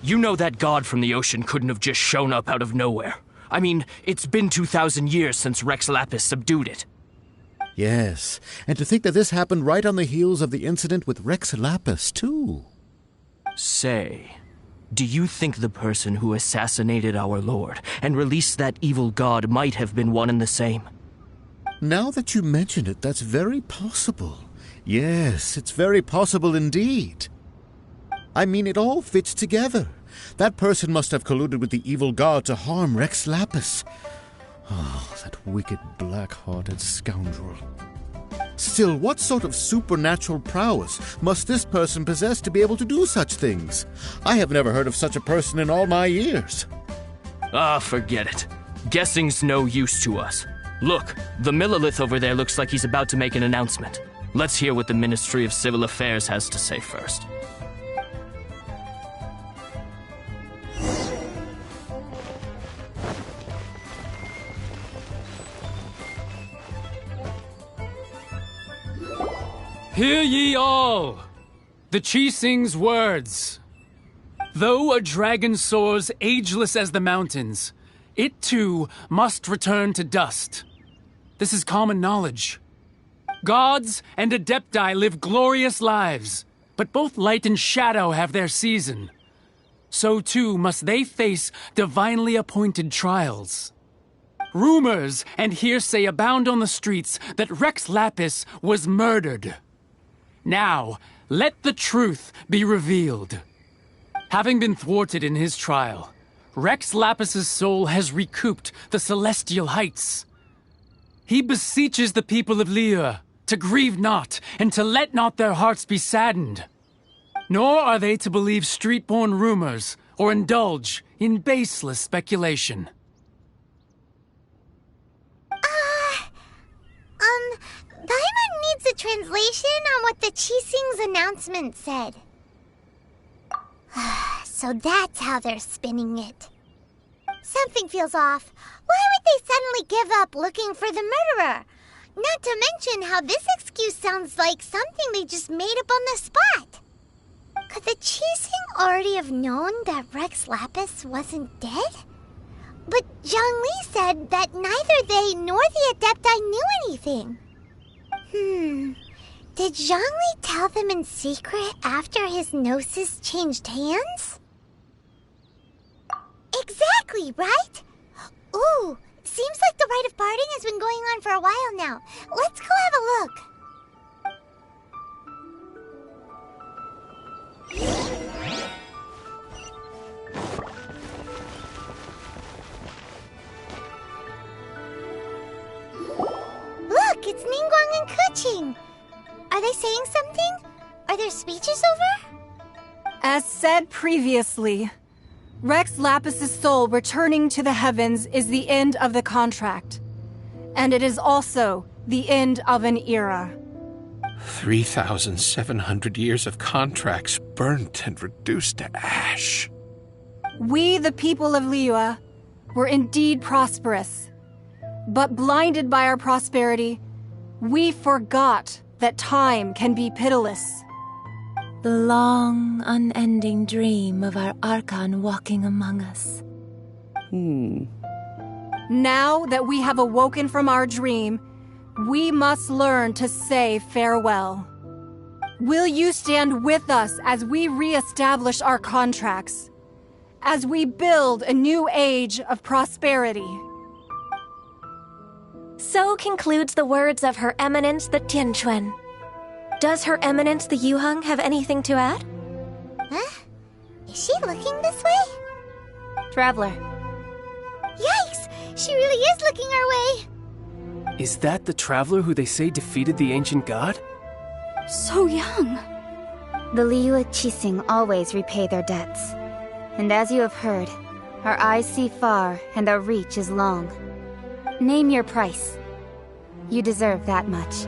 You know that god from the ocean couldn't have just shown up out of nowhere. I mean, it's been 2,000 years since Rex Lapis subdued it. Yes, and to think that this happened right on the heels of the incident with Rex Lapis, too. Say, do you think the person who assassinated our lord and released that evil god might have been one and the same? Now that you mention it, that's very possible. Yes, it's very possible indeed. I mean, it all fits together. That person must have colluded with the evil god to harm Rex Lapis. Oh, that wicked, black-hearted scoundrel. Still, what sort of supernatural prowess must this person possess to be able to do such things? I have never heard of such a person in all my years. Forget it. Guessing's no use to us. Look, the Millilith over there looks like he's about to make an announcement. Let's hear what the Ministry of Civil Affairs has to say first. Hear ye all! The Qixing's words. Though a dragon soars ageless as the mountains, it too must return to dust. This is common knowledge. Gods and Adepti live glorious lives, but both light and shadow have their season. So too must they face divinely appointed trials. Rumors and hearsay abound on the streets that Rex Lapis was murdered. Now, let the truth be revealed. Having been thwarted in his trial, Rex Lapis's soul has recouped the celestial heights. He beseeches the people of Liyue to grieve not and to let not their hearts be saddened. Nor are they to believe street-born rumors or indulge in baseless speculation. Paimon needs a translation on what the Qixing's announcement said. So that's how they're spinning it. Something feels off. Why would they suddenly give up looking for the murderer? Not to mention how this excuse sounds like something they just made up on the spot. Could the Qixing already have known that Rex Lapis wasn't dead? But Zhongli said that neither they nor the Adepti knew anything. Did Zhongli tell them in secret after his gnosis changed hands? Exactly, right? Ooh, seems like the rite of parting has been going on for a while now. Let's go have a look. Look, it's Ningguang and Keqing. Are they saying something? Are their speeches over? As said previously, Rex Lapis's soul returning to the heavens is the end of the contract. And it is also the end of an era. 3,700 years of contracts burnt and reduced to ash. We, the people of Liyue, were indeed prosperous. But blinded by our prosperity, we forgot that time can be pitiless. The long, unending dream of our Archon walking among us. Now that we have awoken from our dream, we must learn to say farewell. Will you stand with us as we re-establish our contracts? As we build a new age of prosperity? So concludes the words of Her Eminence the Tianquan. Does Her Eminence the Yuheng have anything to add? Huh? Is she looking this way? Traveler. Yikes! She really is looking our way! Is that the traveler who they say defeated the ancient god? So young. The Liyue Qixing always repay their debts. And as you have heard, our eyes see far and our reach is long. Name your price. You deserve that much.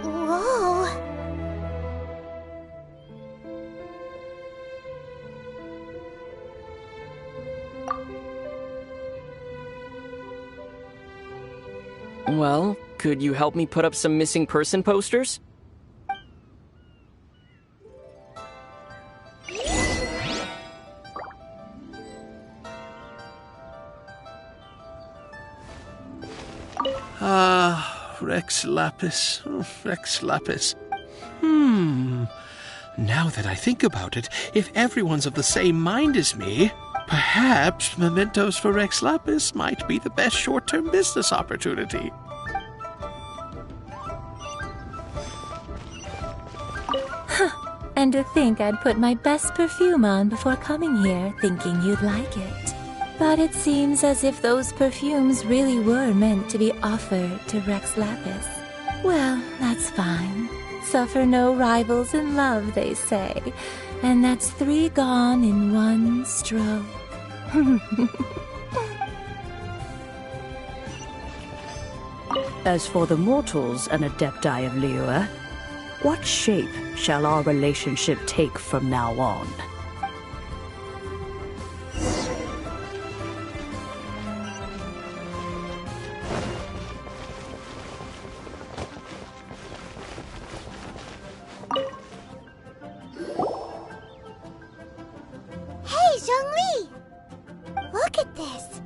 Whoa! Well, could you help me put up some missing person posters? Rex Lapis. Rex Lapis. Now that I think about it, if everyone's of the same mind as me, perhaps mementos for Rex Lapis might be the best short-term business opportunity. And to think I'd put my best perfume on before coming here, thinking you'd like it. But it seems as if those perfumes really were meant to be offered to Rex Lapis. Well, that's fine. Suffer no rivals in love, they say. And that's 3 gone in 1 stroke. As for the mortals and Adepti of Liyue, what shape shall our relationship take from now on? Hey, Zhongli! Look at this.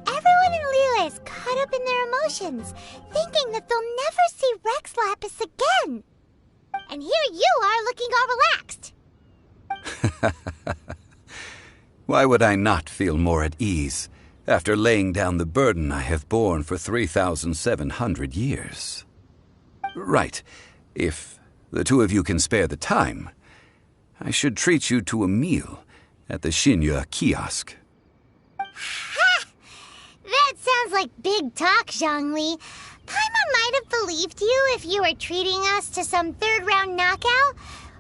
Everyone in Liyue is caught up in their emotions, thinking that they'll never see Rex Lapis again. And here you are looking all relaxed. Why would I not feel more at ease after laying down the burden I have borne for 3,700 years? Right. If the two of you can spare the time, I should treat you to a meal at the Xinyue kiosk. Ha! That sounds like big talk, Zhongli. Paimon might have believed you if you were treating us to some third-round knockout,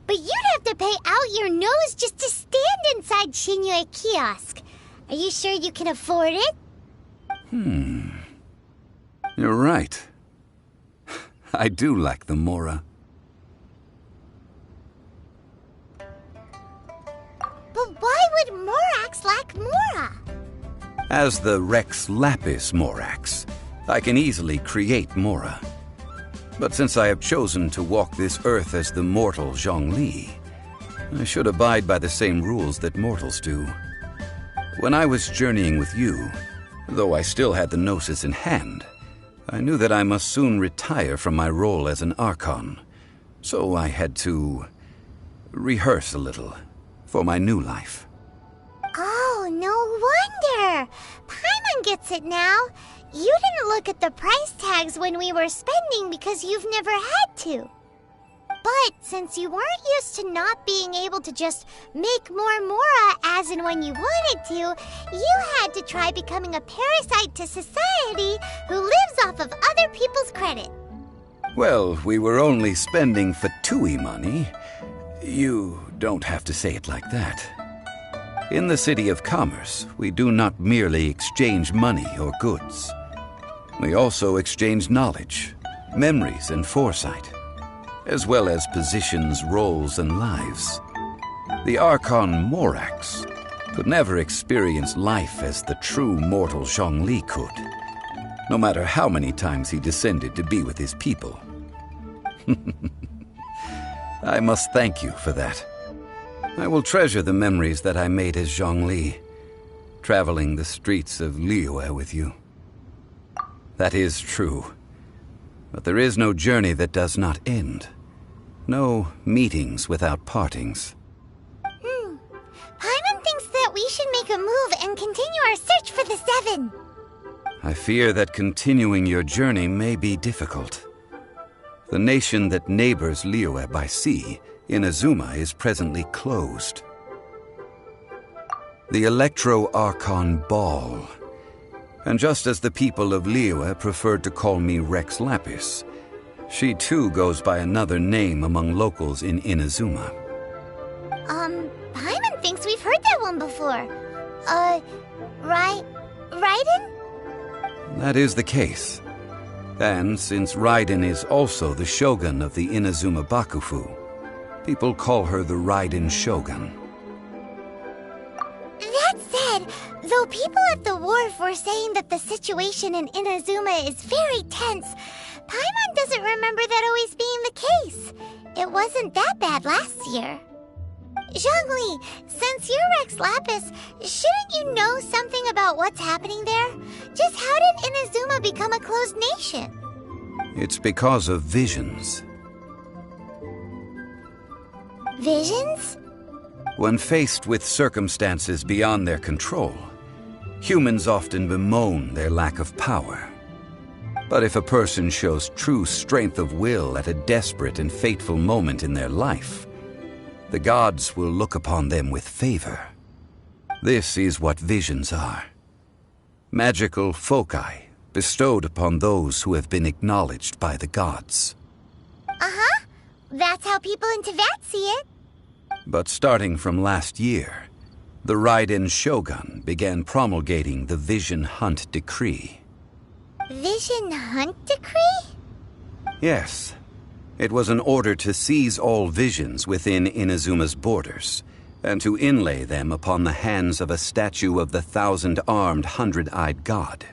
but you'd have to pay out your nose just to stand inside Xinyue kiosk. Are you sure you can afford it? You're right. I do lack the Mora. But why would Morax lack Mora? As the Rex Lapis Morax, I can easily create Mora. But since I have chosen to walk this earth as the mortal Zhongli, I should abide by the same rules that mortals do. When I was journeying with you, though I still had the Gnosis in hand, I knew that I must soon retire from my role as an Archon. So I had to rehearse a little for my new life. Oh, no wonder! Paimon gets it now. You didn't look at the price tags when we were spending because you've never had to. But since you weren't used to not being able to just make more Mora as and when you wanted to, you had to try becoming a parasite to society who lives off of other people's credit. Well, we were only spending Fatui money. You don't have to say it like that. In the City of Commerce, we do not merely exchange money or goods. We also exchanged knowledge, memories, and foresight, as well as positions, roles, and lives. The Archon Morax could never experience life as the true mortal Zhongli could, no matter how many times he descended to be with his people. I must thank you for that. I will treasure the memories that I made as Zhongli, traveling the streets of Liyue with you. That is true. But there is no journey that does not end. No meetings without partings. Paimon thinks that we should make a move and continue our search for the Seven. I fear that continuing your journey may be difficult. The nation that neighbors Liyue by sea, Inazuma, is presently closed. The Electro-Archon Ball. And just as the people of Liyue preferred to call me Rex Lapis, she too goes by another name among locals in Inazuma. Paimon thinks we've heard that one before. Raiden? That is the case. And since Raiden is also the shogun of the Inazuma Bakufu, people call her the Raiden Shogun. That said, though people at the wharf were saying that the situation in Inazuma is very tense, Paimon doesn't remember that always being the case. It wasn't that bad last year. Zhongli, since you're Rex Lapis, shouldn't you know something about what's happening there? Just how did Inazuma become a closed nation? It's because of visions. Visions? When faced with circumstances beyond their control, humans often bemoan their lack of power. But if a person shows true strength of will at a desperate and fateful moment in their life, the gods will look upon them with favor. This is what visions are. Magical foci bestowed upon those who have been acknowledged by the gods. Uh-huh. That's how people in Teyvat see it. But starting from last year, the Raiden Shogun began promulgating the Vision Hunt Decree. Vision Hunt Decree? Yes. It was an order to seize all visions within Inazuma's borders, and to inlay them upon the hands of a statue of the 1,000-armed, 100-eyed god.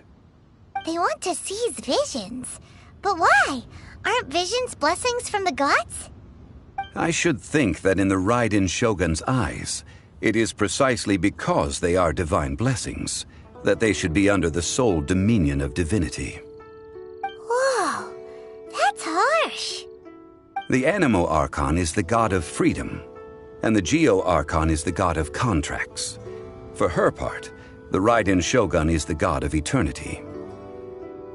They want to seize visions. But why? Aren't visions blessings from the gods? I should think that in the Raiden Shogun's eyes, it is precisely because they are divine blessings that they should be under the sole dominion of divinity. Whoa, that's harsh. The Anemo Archon is the god of freedom, and the Geo Archon is the god of contracts. For her part, the Raiden Shogun is the god of eternity.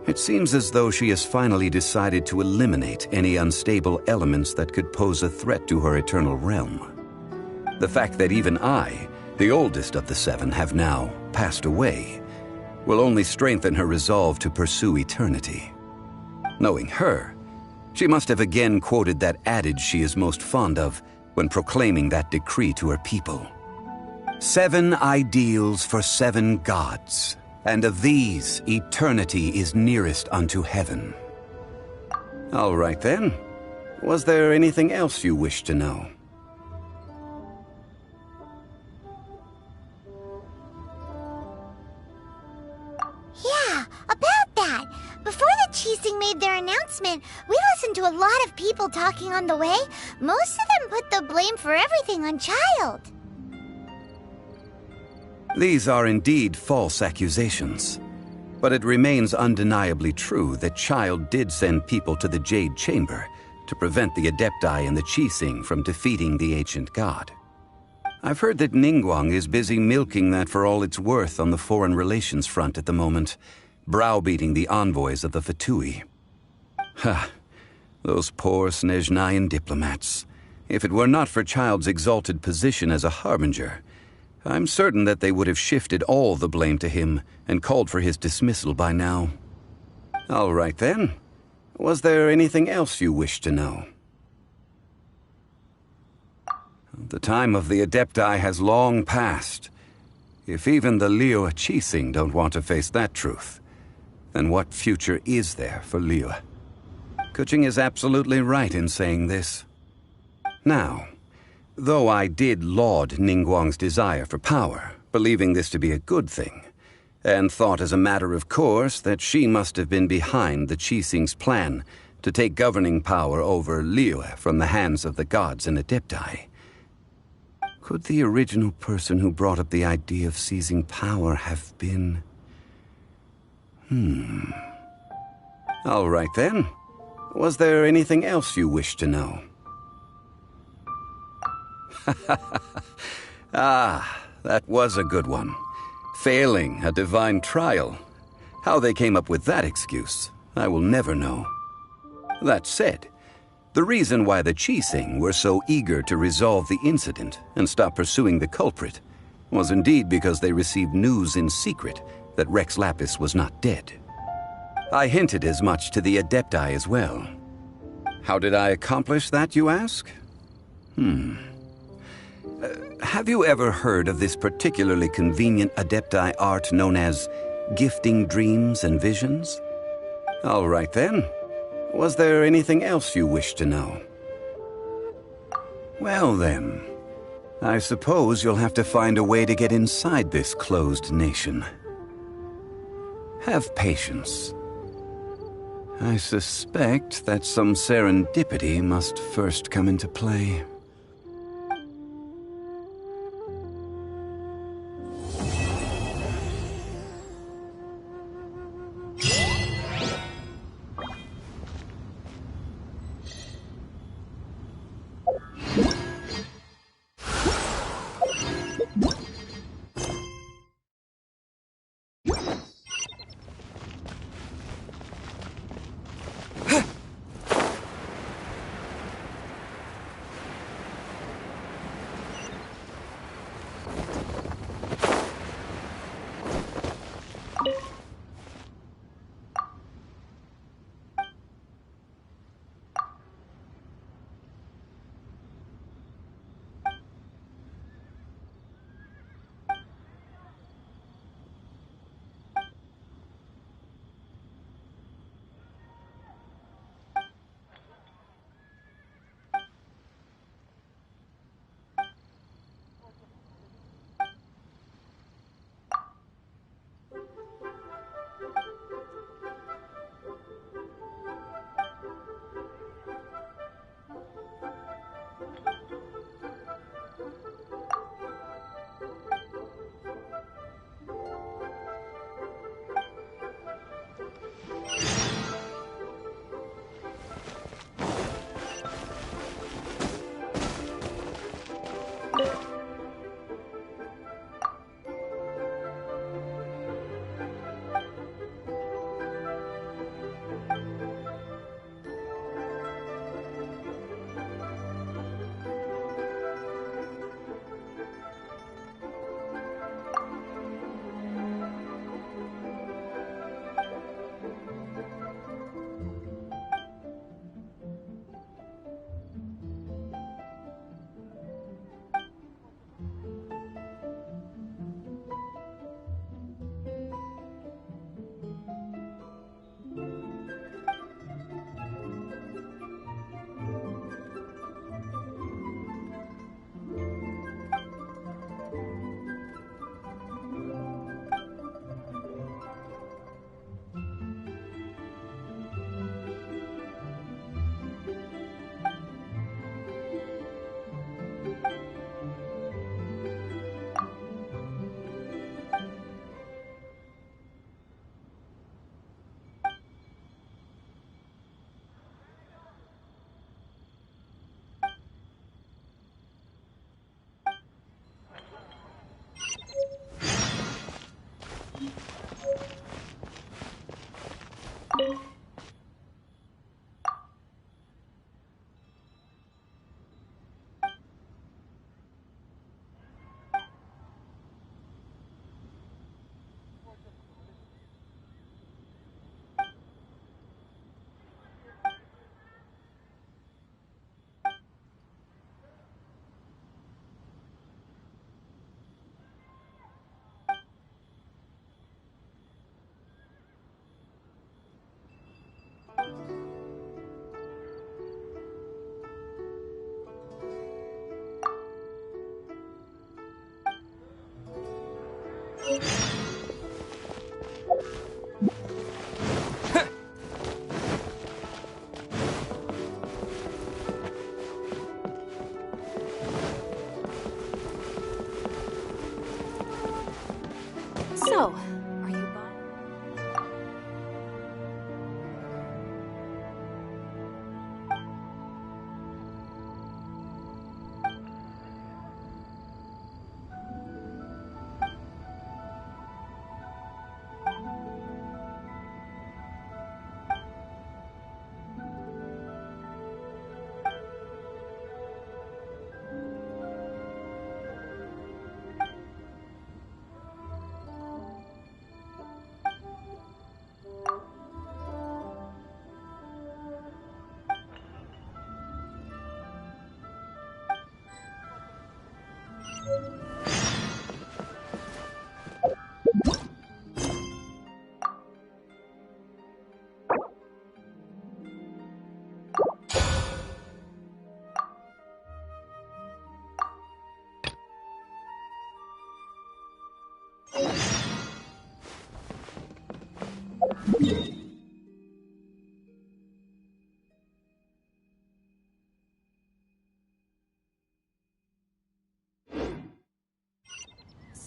It seems as though she has finally decided to eliminate any unstable elements that could pose a threat to her eternal realm. The fact that even I, the oldest of the seven, have now passed away, will only strengthen her resolve to pursue eternity. Knowing her, she must have again quoted that adage she is most fond of when proclaiming that decree to her people. 7 ideals for 7 gods, and of these, eternity is nearest unto heaven. All right then. Was there anything else you wish to know? Yeah, about that. Before the Qixing made their announcement, we listened to a lot of people talking on the way. Most of them put the blame for everything on Child. These are indeed false accusations. But it remains undeniably true that Child did send people to the Jade Chamber to prevent the Adepti and the Qixing from defeating the ancient god. I've heard that Ningguang is busy milking that for all it's worth on the foreign relations front at the moment, browbeating the envoys of the Fatui. Ha! Those poor Snezhnayan diplomats. If it were not for Child's exalted position as a harbinger, I'm certain that they would have shifted all the blame to him and called for his dismissal by now. All right then. Was there anything else you wished to know? The time of the Adepti has long passed. If even the Liyue Qixing don't want to face that truth, then what future is there for Liyue? Kuching is absolutely right in saying this. Now, though I did laud Ningguang's desire for power, believing this to be a good thing, and thought as a matter of course that she must have been behind the Qixing's plan to take governing power over Liyue from the hands of the gods and Adepti, could the original person who brought up the idea of seizing power have been... All right then. Was there anything else you wish to know? Ah, that was a good one. Failing a divine trial. How they came up with that excuse, I will never know. That said, the reason why the Qixing were so eager to resolve the incident and stop pursuing the culprit was indeed because they received news in secret that Rex Lapis was not dead. I hinted as much to the Adepti as well. How did I accomplish that, you ask? Have you ever heard of this particularly convenient Adepti art known as gifting dreams and visions? All right then. Was there anything else you wish to know? Well then, I suppose you'll have to find a way to get inside this closed nation. Have patience. I suspect that some serendipity must first come into play.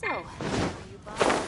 So, are you buying?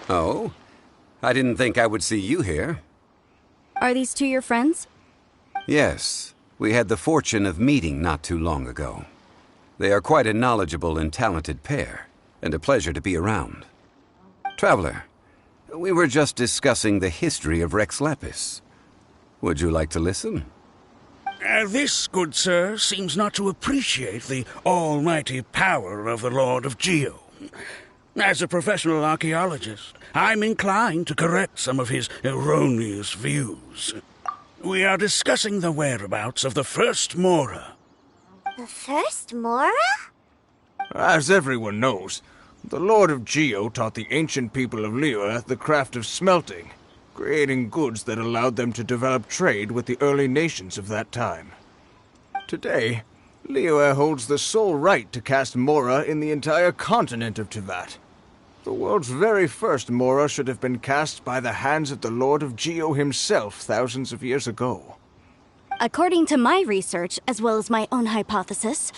Oh? I didn't think I would see you here. Are these two your friends? Yes. We had the fortune of meeting not too long ago. They are quite a knowledgeable and talented pair, and a pleasure to be around. Traveler, we were just discussing the history of Rex Lapis. Would you like to listen? This, good sir, seems not to appreciate the almighty power of the Lord of Geo. As a professional archaeologist, I'm inclined to correct some of his erroneous views. We are discussing the whereabouts of the first Mora. The first Mora? As everyone knows, the Lord of Geo taught the ancient people of Liyue the craft of smelting, creating goods that allowed them to develop trade with the early nations of that time. Today, Liyue holds the sole right to cast Mora in the entire continent of Teyvat. The world's very first Mora should have been cast by the hands of the Lord of Geo himself thousands of years ago. According to my research, as well as my own hypothesis,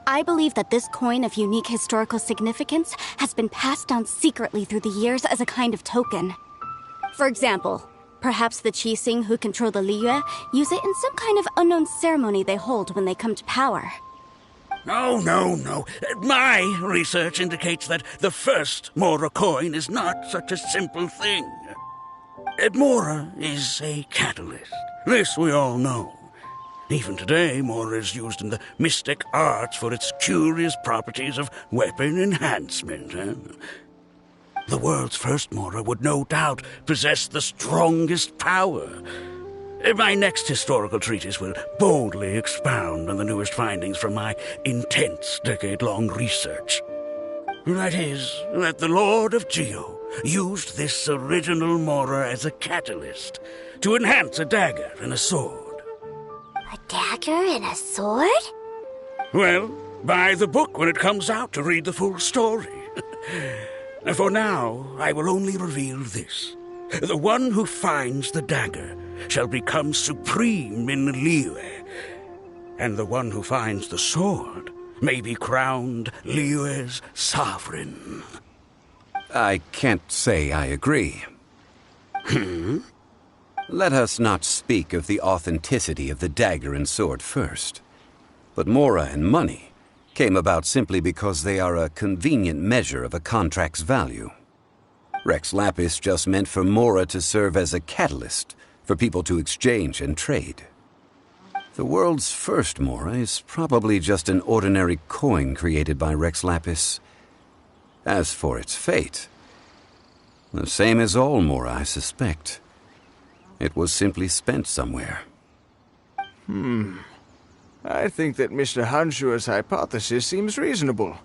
I believe that this coin of unique historical significance has been passed down secretly through the years as a kind of token. For example, perhaps the Qixing who control the Liyue use it in some kind of unknown ceremony they hold when they come to power. No. My research indicates that the first Mora coin is not such a simple thing. Mora is a catalyst. This we all know. Even today, Mora is used in the mystic arts for its curious properties of weapon enhancement. The world's first Mora would no doubt possess the strongest power. My next historical treatise will boldly expound on the newest findings from my intense decade-long research. That is, that the Lord of Geo used this original Mora as a catalyst to enhance a dagger and a sword. A dagger and a sword? Well, buy the book when it comes out to read the full story. For now, I will only reveal this. The one who finds the dagger shall become supreme in Liyue, and the one who finds the sword may be crowned Liyue's sovereign. I can't say I agree. Let us not speak of the authenticity of the dagger and sword first. But Mora and money came about simply because they are a convenient measure of a contract's value. Rex Lapis just meant for Mora to serve as a catalyst for people to exchange and trade. The world's first Mora is probably just an ordinary coin created by Rex Lapis. As for its fate, the same as all Mora, I suspect. It was simply spent somewhere. I think that Mr. Hanshua's hypothesis seems reasonable.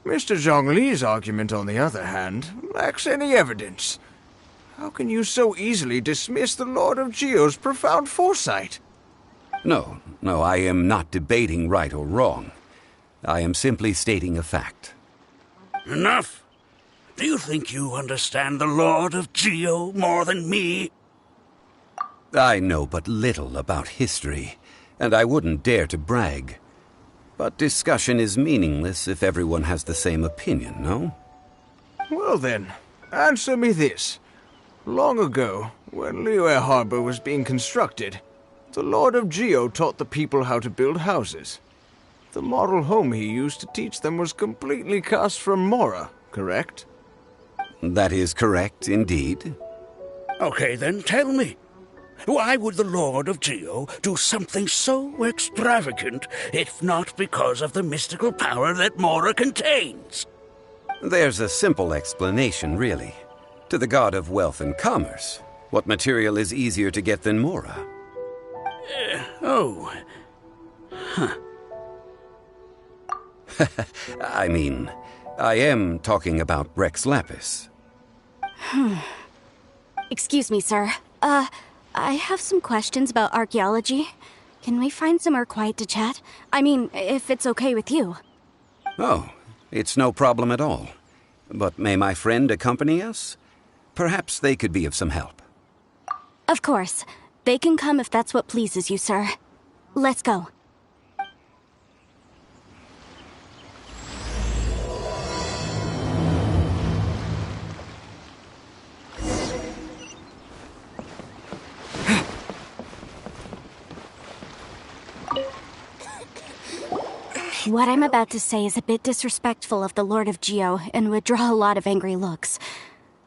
Mr. Zhongli's argument, on the other hand, lacks any evidence. How can you so easily dismiss the Lord of Geo's profound foresight? No, I am not debating right or wrong. I am simply stating a fact. Enough! Do you think you understand the Lord of Geo more than me? I know but little about history, and I wouldn't dare to brag. But discussion is meaningless if everyone has the same opinion, no? Well then, answer me this. Long ago, when Liyue Harbor was being constructed, the Lord of Geo taught the people how to build houses. The model home he used to teach them was completely cast from Mora, correct? That is correct, indeed. Okay, then tell me. Why would the Lord of Geo do something so extravagant, if not because of the mystical power that Mora contains? There's a simple explanation, really. To the god of wealth and commerce, what material is easier to get than Mora? I mean, I am talking about Rex Lapis. Excuse me, sir. I have some questions about archaeology. Can we find somewhere quiet to chat? I mean, if it's okay with you. Oh, it's no problem at all. But may my friend accompany us? Perhaps they could be of some help. Of course. They can come if that's what pleases you, sir. Let's go. What I'm about to say is a bit disrespectful of the Lord of Geo and would draw a lot of angry looks.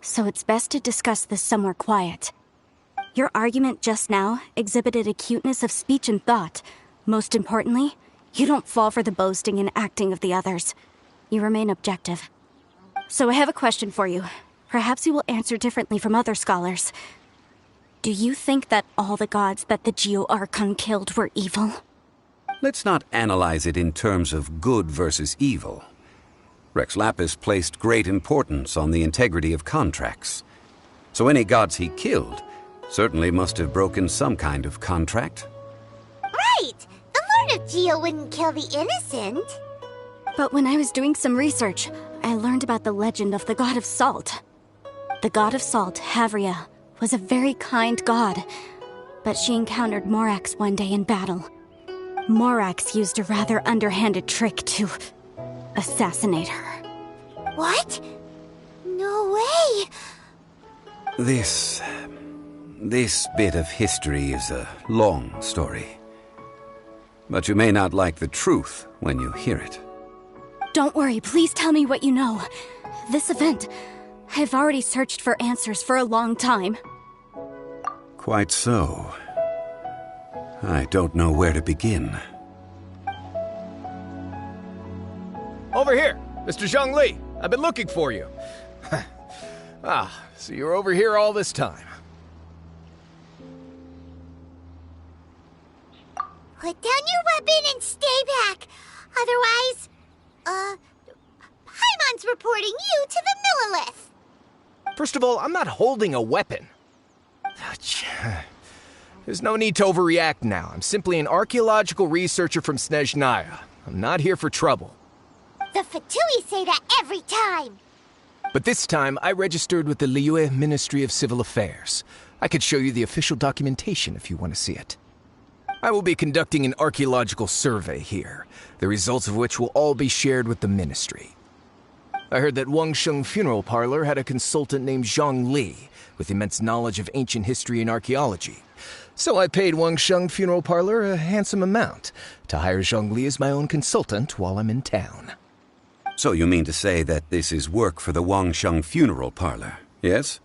So it's best to discuss this somewhere quiet. Your argument just now exhibited acuteness of speech and thought. Most importantly, you don't fall for the boasting and acting of the others. You remain objective. So I have a question for you. Perhaps you will answer differently from other scholars. Do you think that all the gods that the Geo Archon killed were evil? Let's not analyze it in terms of good versus evil. Rex Lapis placed great importance on the integrity of contracts. So any gods he killed certainly must have broken some kind of contract. Right! The Lord of Geo wouldn't kill the innocent. But when I was doing some research, I learned about the legend of the god of salt. The god of salt, Havria, was a very kind god, but she encountered Morax one day in battle. Morax used a rather underhanded trick to assassinate her. What? No way! This bit of history is a long story. But you may not like the truth when you hear it. Don't worry, please tell me what you know. This event, I've already searched for answers for a long time. Quite so. I don't know where to begin. Over here, Mr. Zhongli. I've been looking for you. So you're over here all this time. Put down your weapon and stay back. Otherwise, Paimon's reporting you to the Millilith. First of all, I'm not holding a weapon. There's no need to overreact now. I'm simply an archaeological researcher from Snezhnaya. I'm not here for trouble. The Fatui say that every time. But this time, I registered with the Liyue Ministry of Civil Affairs. I could show you the official documentation if you want to see it. I will be conducting an archaeological survey here, the results of which will all be shared with the ministry. I heard that Wangsheng Funeral Parlor had a consultant named Zhang Li, with immense knowledge of ancient history and archaeology. So I paid Wangsheng Funeral Parlor a handsome amount to hire Zhang Li as my own consultant while I'm in town. So you mean to say that this is work for the Wangsheng Funeral Parlor, yes?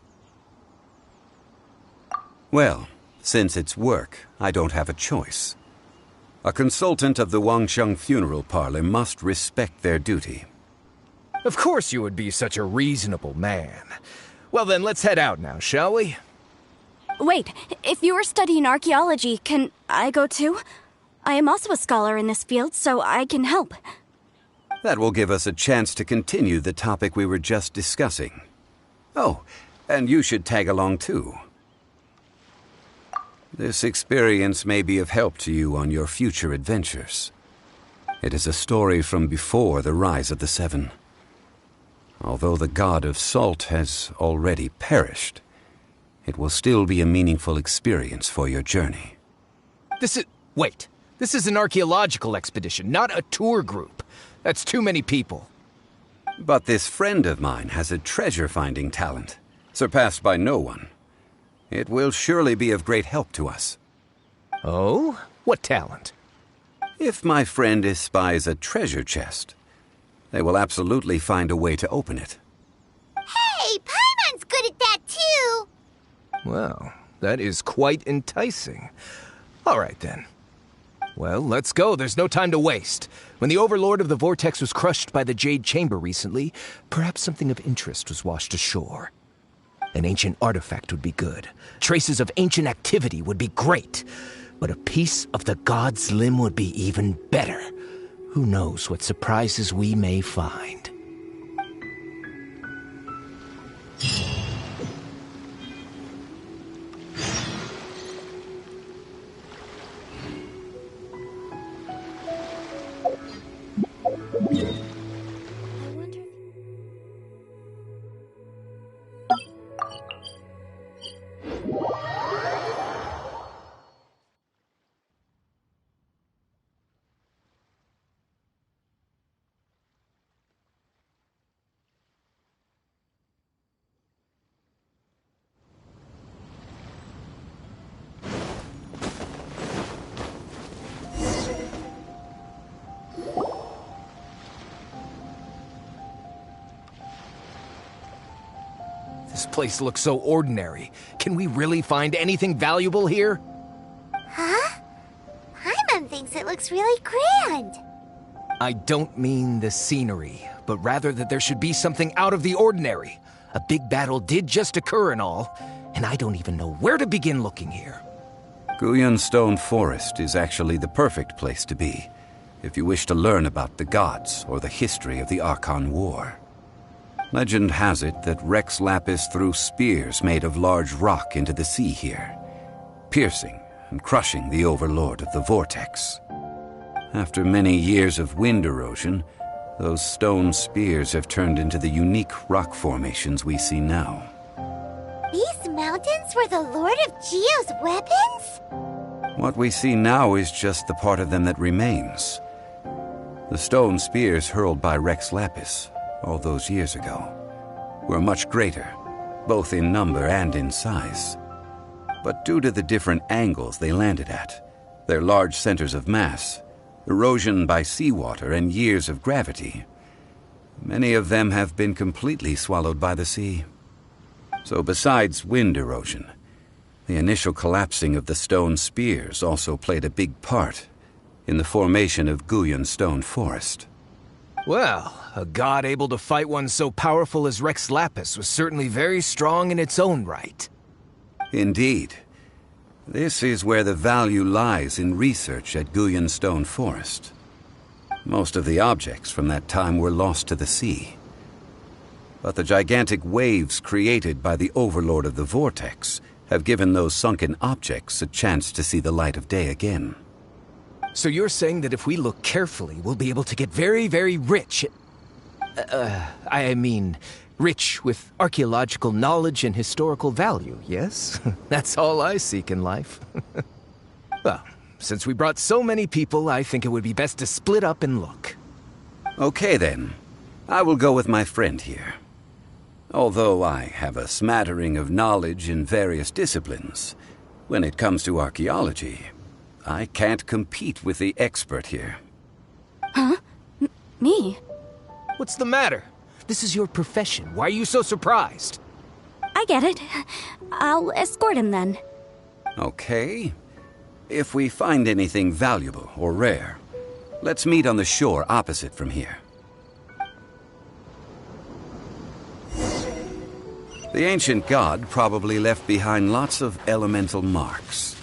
Well, since it's work, I don't have a choice. A consultant of the Wangsheng Funeral Parlor must respect their duty. Of course you would be such a reasonable man. Well then, let's head out now, shall we? Wait, if you are studying archaeology, can I go too? I am also a scholar in this field, so I can help. That will give us a chance to continue the topic we were just discussing. Oh, and you should tag along too. This experience may be of help to you on your future adventures. It is a story from before the rise of the Seven. Although the god of salt has already perished, it will still be a meaningful experience for your journey. Wait. This is an archaeological expedition, not a tour group. That's too many people. But this friend of mine has a treasure-finding talent, surpassed by no one. It will surely be of great help to us. Oh? What talent? If my friend espies a treasure chest, they will absolutely find a way to open it. Hey, Paimon's good at that too! Well, that is quite enticing. All right then. Well, let's go. There's no time to waste. When the Overlord of the Vortex was crushed by the Jade Chamber recently, perhaps something of interest was washed ashore. An ancient artifact would be good. Traces of ancient activity would be great. But a piece of the god's limb would be even better. Who knows what surprises we may find. This place looks so ordinary. Can we really find anything valuable here? Huh? Paimon thinks it looks really grand. I don't mean the scenery, but rather that there should be something out of the ordinary. A big battle did just occur and all, and I don't even know where to begin looking here. Guyun Stone Forest is actually the perfect place to be, if you wish to learn about the gods or the history of the Archon War. Legend has it that Rex Lapis threw spears made of large rock into the sea here, piercing and crushing the overlord of the vortex. After many years of wind erosion, those stone spears have turned into the unique rock formations we see now. These mountains were the Lord of Geo's weapons? What we see now is just the part of them that remains. The stone spears hurled by Rex Lapis all those years ago were much greater, both in number and in size. But due to the different angles they landed at, their large centers of mass, erosion by seawater, and years of gravity, many of them have been completely swallowed by the sea. So besides wind erosion, the initial collapsing of the stone spears also played a big part in the formation of Guyun Stone Forest. Well, a god able to fight one so powerful as Rex Lapis was certainly very strong in its own right. Indeed. This is where the value lies in research at Guyun Stone Forest. Most of the objects from that time were lost to the sea. But the gigantic waves created by the overlord of the vortex have given those sunken objects a chance to see the light of day again. So you're saying that if we look carefully, we'll be able to get very, very rich. I mean, rich with archaeological knowledge and historical value, yes? That's all I seek in life. Well, since we brought so many people, I think it would be best to split up and look. Okay then. I will go with my friend here. Although I have a smattering of knowledge in various disciplines, when it comes to archaeology, I can't compete with the expert here. Huh? Me? What's the matter? This is your profession. Why are you so surprised? I get it. I'll escort him then. Okay. If we find anything valuable or rare, let's meet on the shore opposite from here. The ancient god probably left behind lots of elemental marks.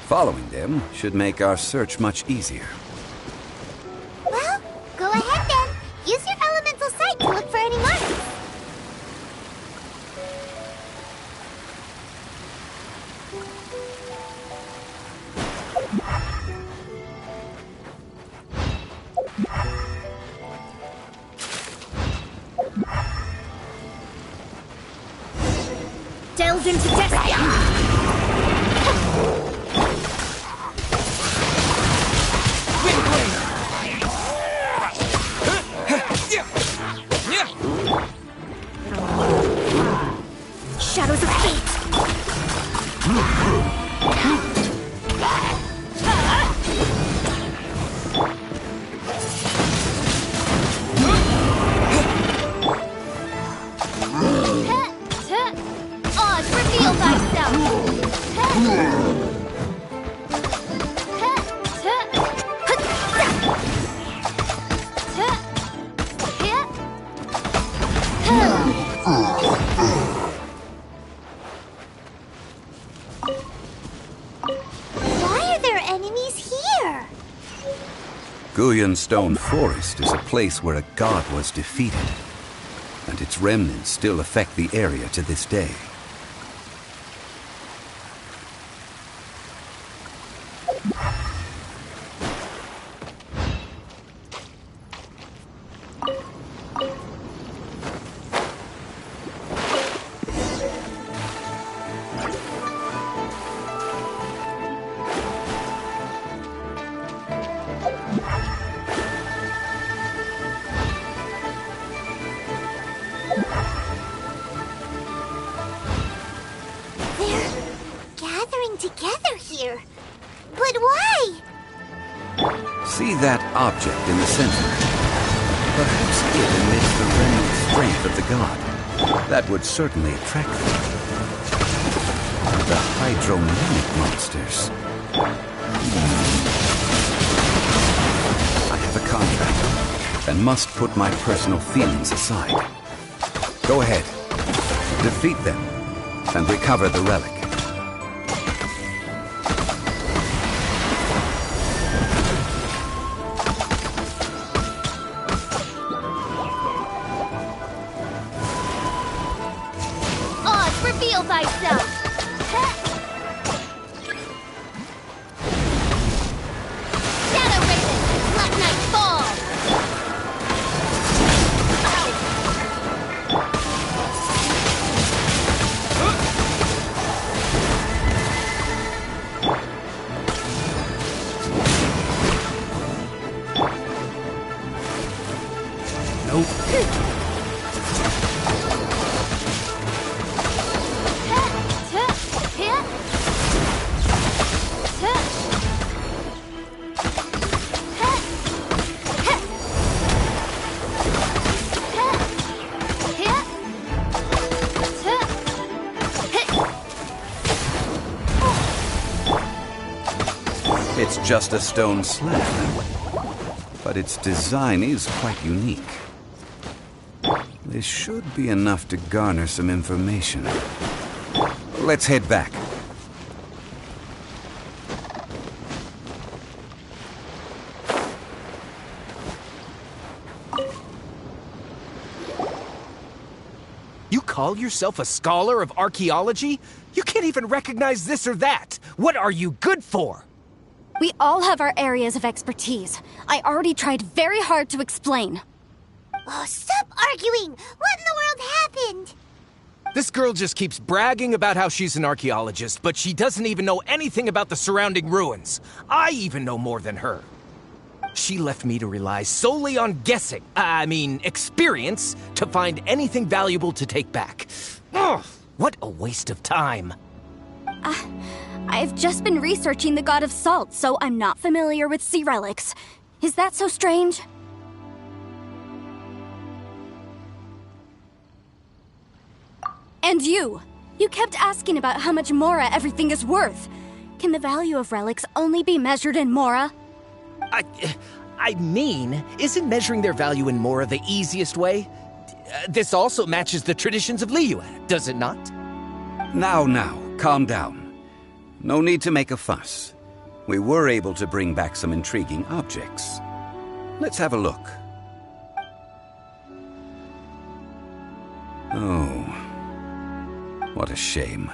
Following them should make our search much easier. Well, go ahead then. Use your elemental sight to look for any marks. Delve into destiny! Shadows of fate! Oz, reveal thyself! Why are there enemies here? Guyun Stone Forest is a place where a god was defeated, and its remnants still affect the area to this day. Together here. But why? See that object in the center? Perhaps it emits the remnant strength of the god. That would certainly attract them. The hydromanic monsters. I have a contract, and must put my personal feelings aside. Go ahead. Defeat them, and recover the relic. Oz, reveal thyself! Shadow Raven, let night fall! It's just a stone slab, but its design is quite unique. This should be enough to garner some information. Let's head back. You call yourself a scholar of archaeology? You can't even recognize this or that. What are you good for? We all have our areas of expertise. I already tried very hard to explain. Oh, stop arguing! What in the world happened? This girl just keeps bragging about how she's an archaeologist, but she doesn't even know anything about the surrounding ruins. I even know more than her. She left me to rely solely on guessing, experience, to find anything valuable to take back. Ugh, what a waste of time. I've just been researching the God of Salt, so I'm not familiar with sea relics. Is that so strange? And you kept asking about how much Mora everything is worth. Can the value of relics only be measured in Mora? Isn't measuring their value in Mora the easiest way? This also matches the traditions of Liyue, does it not? Now, calm down. No need to make a fuss. We were able to bring back some intriguing objects. Let's have a look. Oh, what a shame.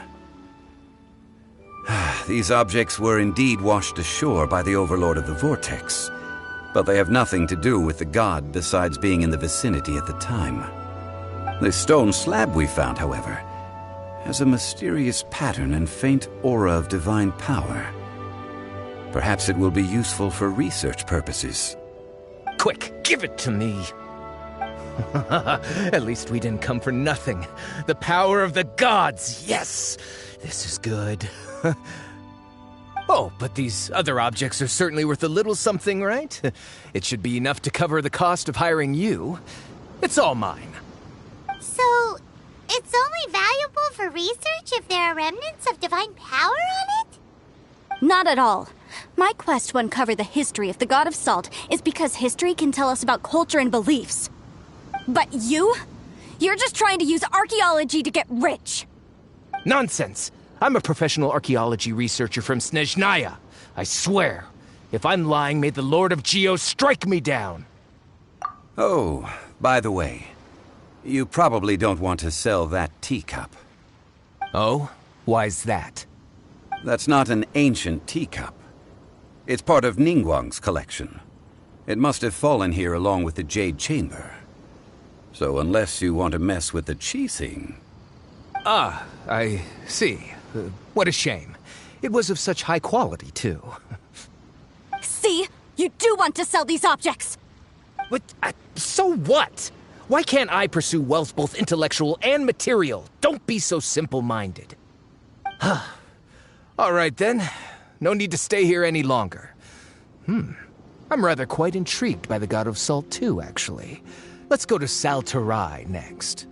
These objects were indeed washed ashore by the Overlord of the Vortex, but they have nothing to do with the god besides being in the vicinity at the time. The stone slab we found, however, has a mysterious pattern and faint aura of divine power. Perhaps it will be useful for research purposes. Quick, give it to me. At least we didn't come for nothing. The power of the gods, yes! This is good. Oh, but these other objects are certainly worth a little something, right? It should be enough to cover the cost of hiring you. It's all mine. So, it's only valuable for research if there are remnants of divine power on it? Not at all. My quest to uncover the history of the God of Salt is because history can tell us about culture and beliefs. But you're just trying to use archaeology to get rich. Nonsense! I'm a professional archaeology researcher from Snezhnaya. I swear, if I'm lying, may the Lord of Geo strike me down. Oh, by the way, you probably don't want to sell that teacup. Oh? Why's that? That's not an ancient teacup. It's part of Ningguang's collection. It must have fallen here along with the Jade Chamber. So unless you want to mess with the Qixing... Ah, I see. What a shame. It was of such high quality, too. See? You do want to sell these objects! But, so what? Why can't I pursue wealth both intellectual and material? Don't be so simple-minded. All right, then. No need to stay here any longer. I'm rather quite intrigued by the God of Salt, too, actually. Let's go to Saltarai next.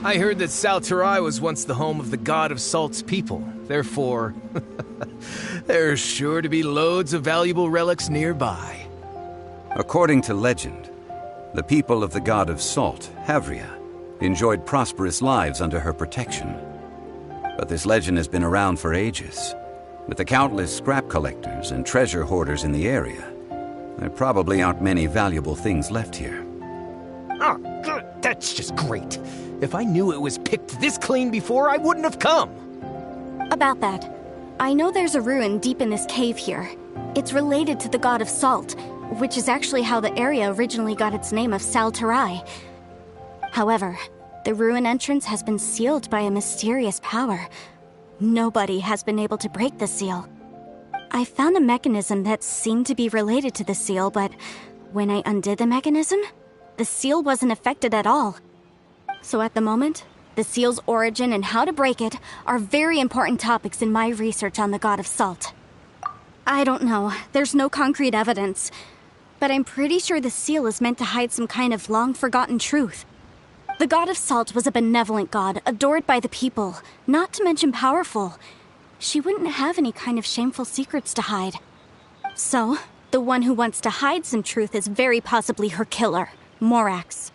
I heard that Salterai was once the home of the god of Salt's people. Therefore, there's sure to be loads of valuable relics nearby. According to legend, the people of the god of Salt, Havria, enjoyed prosperous lives under her protection. But this legend has been around for ages. With the countless scrap collectors and treasure hoarders in the area, there probably aren't many valuable things left here. Oh, good. That's just great. If I knew it was picked this clean before, I wouldn't have come. About that, I know there's a ruin deep in this cave here. It's related to the god of Salt, which is actually how the area originally got its name of Salterai. However, the ruin entrance has been sealed by a mysterious power. Nobody has been able to break the seal. I found a mechanism that seemed to be related to the seal, but when I undid the mechanism, the seal wasn't affected at all. So at the moment, the seal's origin and how to break it are very important topics in my research on the god of Salt. I don't know, there's no concrete evidence, but I'm pretty sure the seal is meant to hide some kind of long-forgotten truth. The god of Salt was a benevolent god, adored by the people, not to mention powerful. She wouldn't have any kind of shameful secrets to hide. So, the one who wants to hide some truth is very possibly her killer, Morax.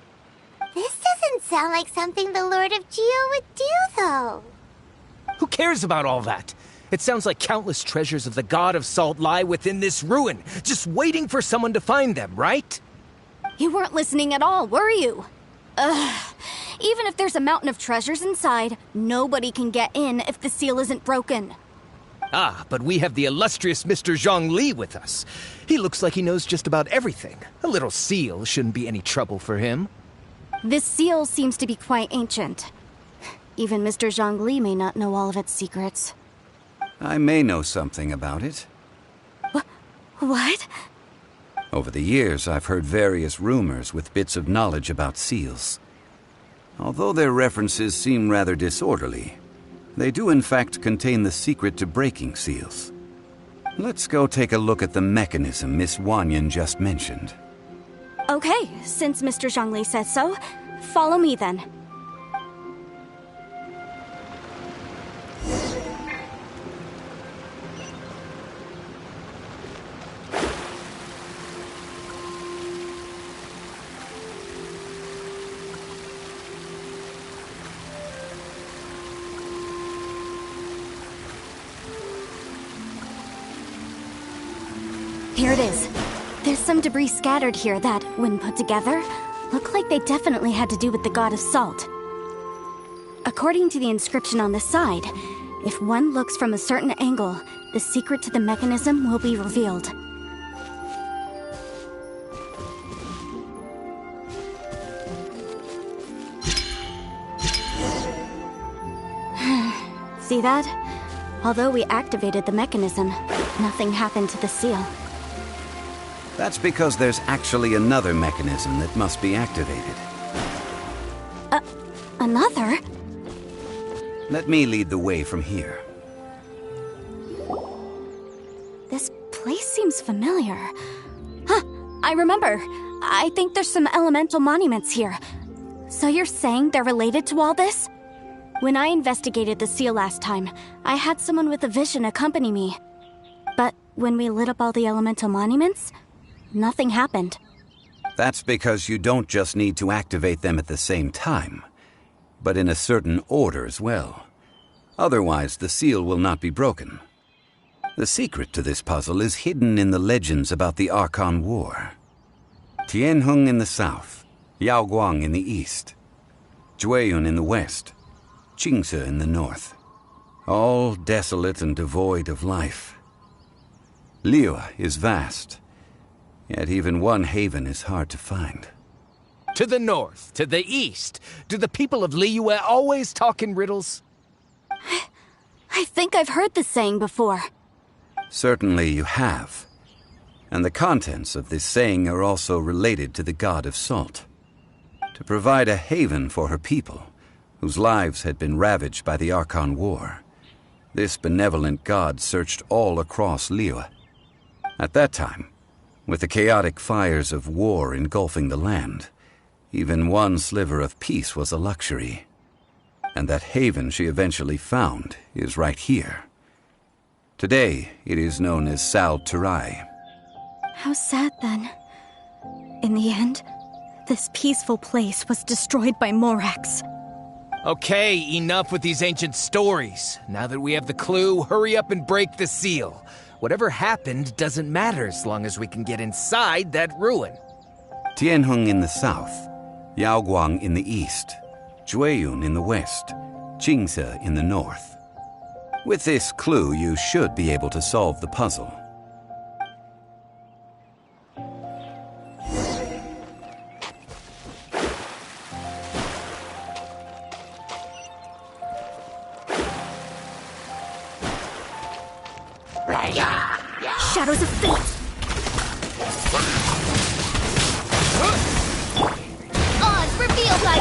This doesn't sound like something the Lord of Geo would do, though. Who cares about all that? It sounds like countless treasures of the god of Salt lie within this ruin, just waiting for someone to find them, right? You weren't listening at all, were you? Ugh. Even if there's a mountain of treasures inside, nobody can get in if the seal isn't broken. Ah, but we have the illustrious Mr. Zhongli with us. He looks like he knows just about everything. A little seal shouldn't be any trouble for him. This seal seems to be quite ancient. Even Mr. Zhongli may not know all of its secrets. I may know something about it. What? Over the years, I've heard various rumors with bits of knowledge about seals. Although their references seem rather disorderly, they do in fact contain the secret to breaking seals. Let's go take a look at the mechanism Miss Wanyan just mentioned. Okay, since Mr. Zhongli says so, follow me then. Here it is. There's some debris scattered here that, when put together, look like they definitely had to do with the god of Salt. According to the inscription on the side, if one looks from a certain angle, the secret to the mechanism will be revealed. See that? Although we activated the mechanism, nothing happened to the seal. That's because there's actually another mechanism that must be activated. Another? Let me lead the way from here. This place seems familiar. Huh, I remember. I think there's some elemental monuments here. So you're saying they're related to all this? When I investigated the seal last time, I had someone with a vision accompany me. But when we lit up all the elemental monuments, nothing happened. That's because you don't just need to activate them at the same time, but in a certain order as well. Otherwise, the seal will not be broken. The secret to this puzzle is hidden in the legends about the Archon War. Tianheng in the south, Yaoguang in the east, Jueyun in the west, Qingce in the north. All desolate and devoid of life. Liyue is vast, yet even one haven is hard to find. To the north, to the east. Do the people of Liyue always talk in riddles? I think I've heard this saying before. Certainly you have. And the contents of this saying are also related to the god of Salt. To provide a haven for her people, whose lives had been ravaged by the Archon War, this benevolent god searched all across Liyue. At that time, with the chaotic fires of war engulfing the land, even one sliver of peace was a luxury. and that haven she eventually found is right here. Today, it is known as Sal Turai. How sad then. In the end, this peaceful place was destroyed by Morax. Okay, enough with these ancient stories. Now that we have the clue, hurry up and break the seal. Whatever happened doesn't matter as long as we can get inside that ruin. Tianheng in the south, Yaoguang in the east, Jueyun in the west, Jingze in the north. With this clue, you should be able to solve the puzzle. Shadows of fate! Odds revealed by...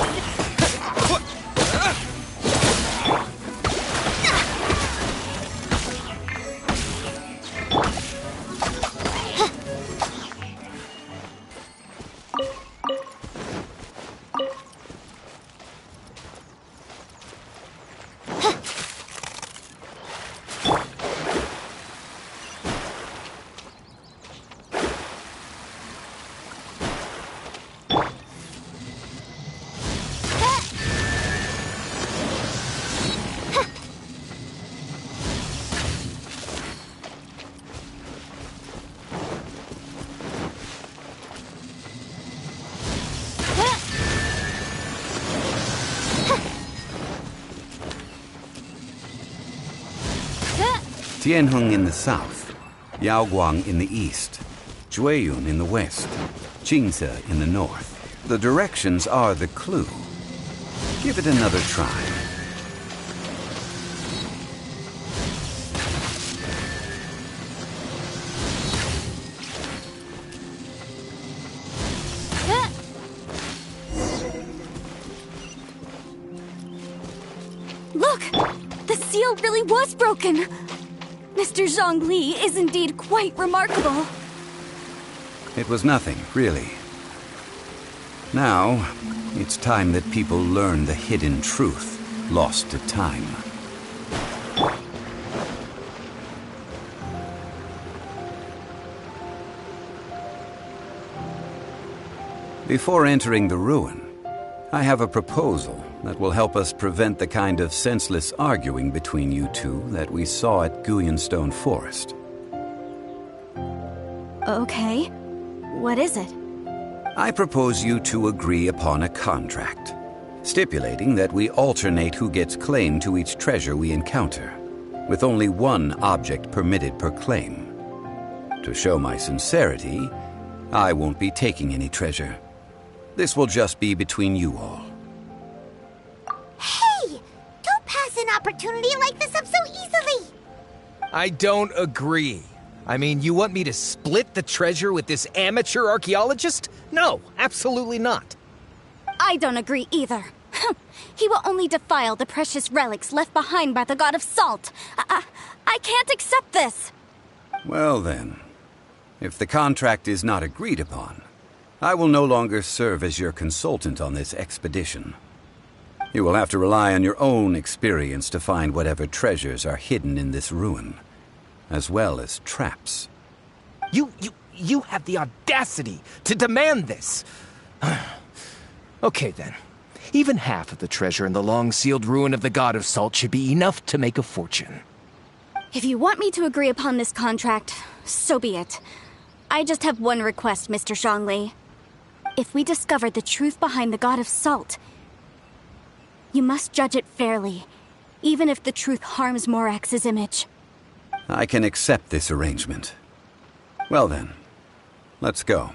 Tianheng in the south, Yaoguang in the east, Jueyun in the west, Jingze in the north. The directions are the clue. Give it another try. Look! The seal really was broken! Mr. Zhongli is indeed quite remarkable. It was nothing, really. Now, it's time that people learn the hidden truth lost to time. Before entering the ruin, I have a proposal that will help us prevent the kind of senseless arguing between you two that we saw at Guyenstone Forest. Okay. What is it? I propose you two agree upon a contract, stipulating that we alternate who gets claim to each treasure we encounter, with only one object permitted per claim. To show my sincerity, I won't be taking any treasure. This will just be between you all. Hey! Don't pass an opportunity like this up so easily! I don't agree. I mean, you want me to split the treasure with this amateur archaeologist? No, absolutely not. I don't agree either. He will only defile the precious relics left behind by the god of salt. I can't accept this. Well then, if the contract is not agreed upon, I will no longer serve as your consultant on this expedition. You will have to rely on your own experience to find whatever treasures are hidden in this ruin, as well as traps. You have the audacity to demand this! Okay then. Even half of the treasure in the long-sealed ruin of the God of Salt should be enough to make a fortune. If you want me to agree upon this contract, so be it. I just have one request, Mr. Zhongli. If we discover the truth behind the God of Salt, you must judge it fairly, even if the truth harms Morax's image. I can accept this arrangement. Well then, let's go.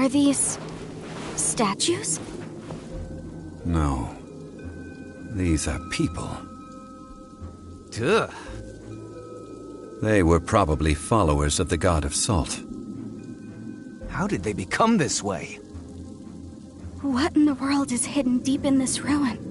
Are these statues? No. These are people. Ugh. They were probably followers of the god of salt. How did they become this way? What in the world is hidden deep in this ruin?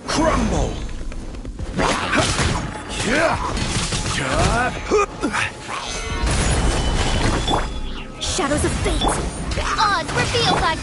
Crumble! Shadows of fate! Odds revealed by...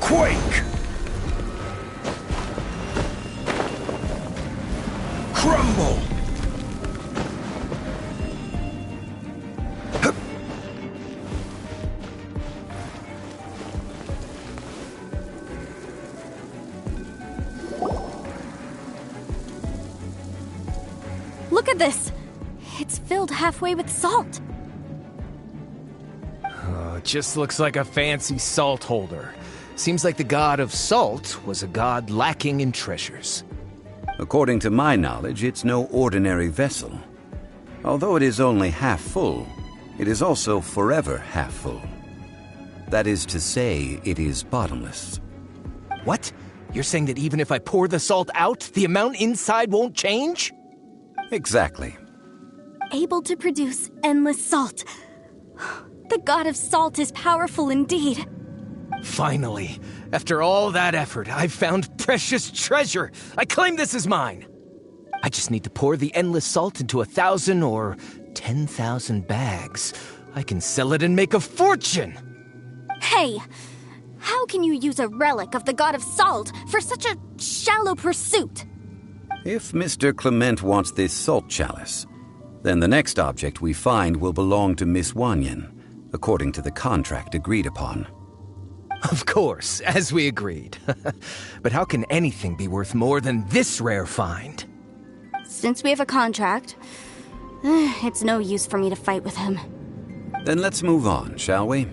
Quake! Crumble! Look at this! It's filled halfway with salt. Oh, it just looks like a fancy salt holder. Seems like the god of salt was a god lacking in treasures. According to my knowledge, it's no ordinary vessel. Although it is only half full, it is also forever half full. That is to say, it is bottomless. What? You're saying that even if I pour the salt out, the amount inside won't change? Exactly. Able to produce endless salt. The god of salt is powerful indeed. Finally, after all that effort, I've found precious treasure. I claim this as mine. I just need to pour the endless salt into 1,000 or 10,000 bags. I can sell it and make a fortune. Hey, how can you use a relic of the god of salt for such a shallow pursuit? If Mr. Clement wants this salt chalice, then the next object we find will belong to Miss Wanyan, according to the contract agreed upon. Of course, as we agreed. But how can anything be worth more than this rare find? Since we have a contract, it's no use for me to fight with him. Then let's move on, shall we?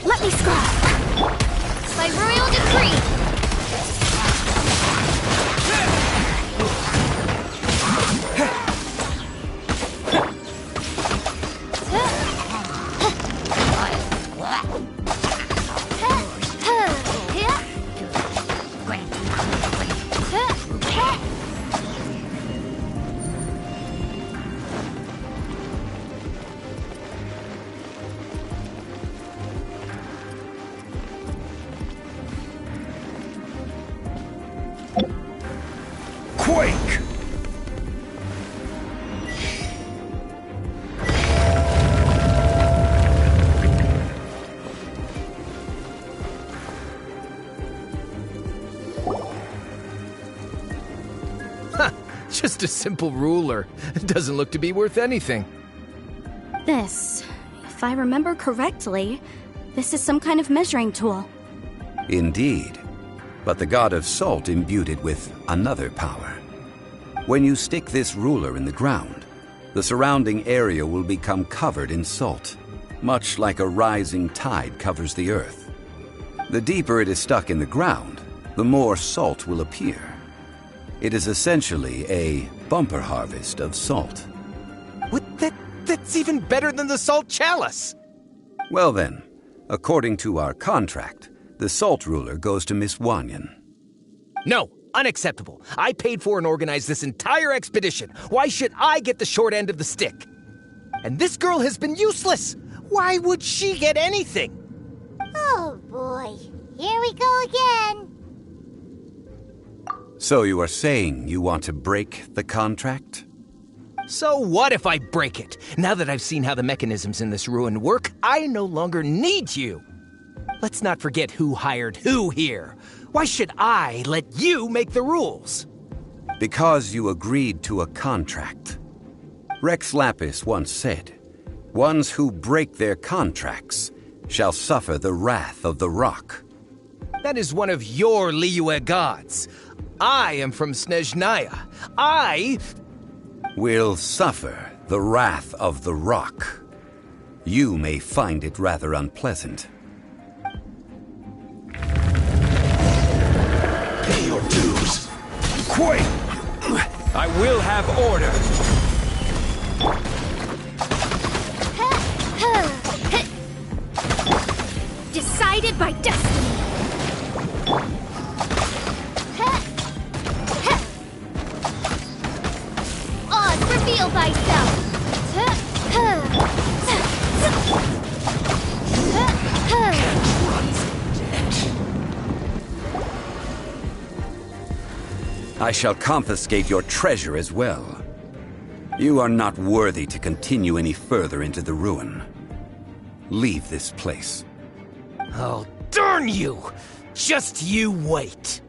Let me scry! By royal decree! Quake! Ha! Just a simple ruler. It doesn't look to be worth anything. This, if I remember correctly, this is some kind of measuring tool. Indeed. But the god of salt imbued it with another power. When you stick this ruler in the ground, the surrounding area will become covered in salt, much like a rising tide covers the earth. The deeper it is stuck in the ground, the more salt will appear. It is essentially a bumper harvest of salt. That's even better than the salt chalice! Well then, according to our contract, the salt ruler goes to Miss Wanyan. No, unacceptable. I paid for and organized this entire expedition. Why should I get the short end of the stick? And this girl has been useless. Why would she get anything? Oh boy, here we go again. So you are saying you want to break the contract? So what if I break it? Now that I've seen how the mechanisms in this ruin work, I no longer need you. Let's not forget who hired who here. Why should I let you make the rules? Because you agreed to a contract. Rex Lapis once said, "Ones who break their contracts shall suffer the wrath of the rock." That is one of your Liyue gods. I am from Snezhnaya. I will suffer the wrath of the rock. You may find it rather unpleasant. Pay your dues. Quake! I will have order. Decided by destiny. Odds reveal thyself. I shall confiscate your treasure as well. You are not worthy to continue any further into the ruin. Leave this place. Oh, darn you! Just you wait.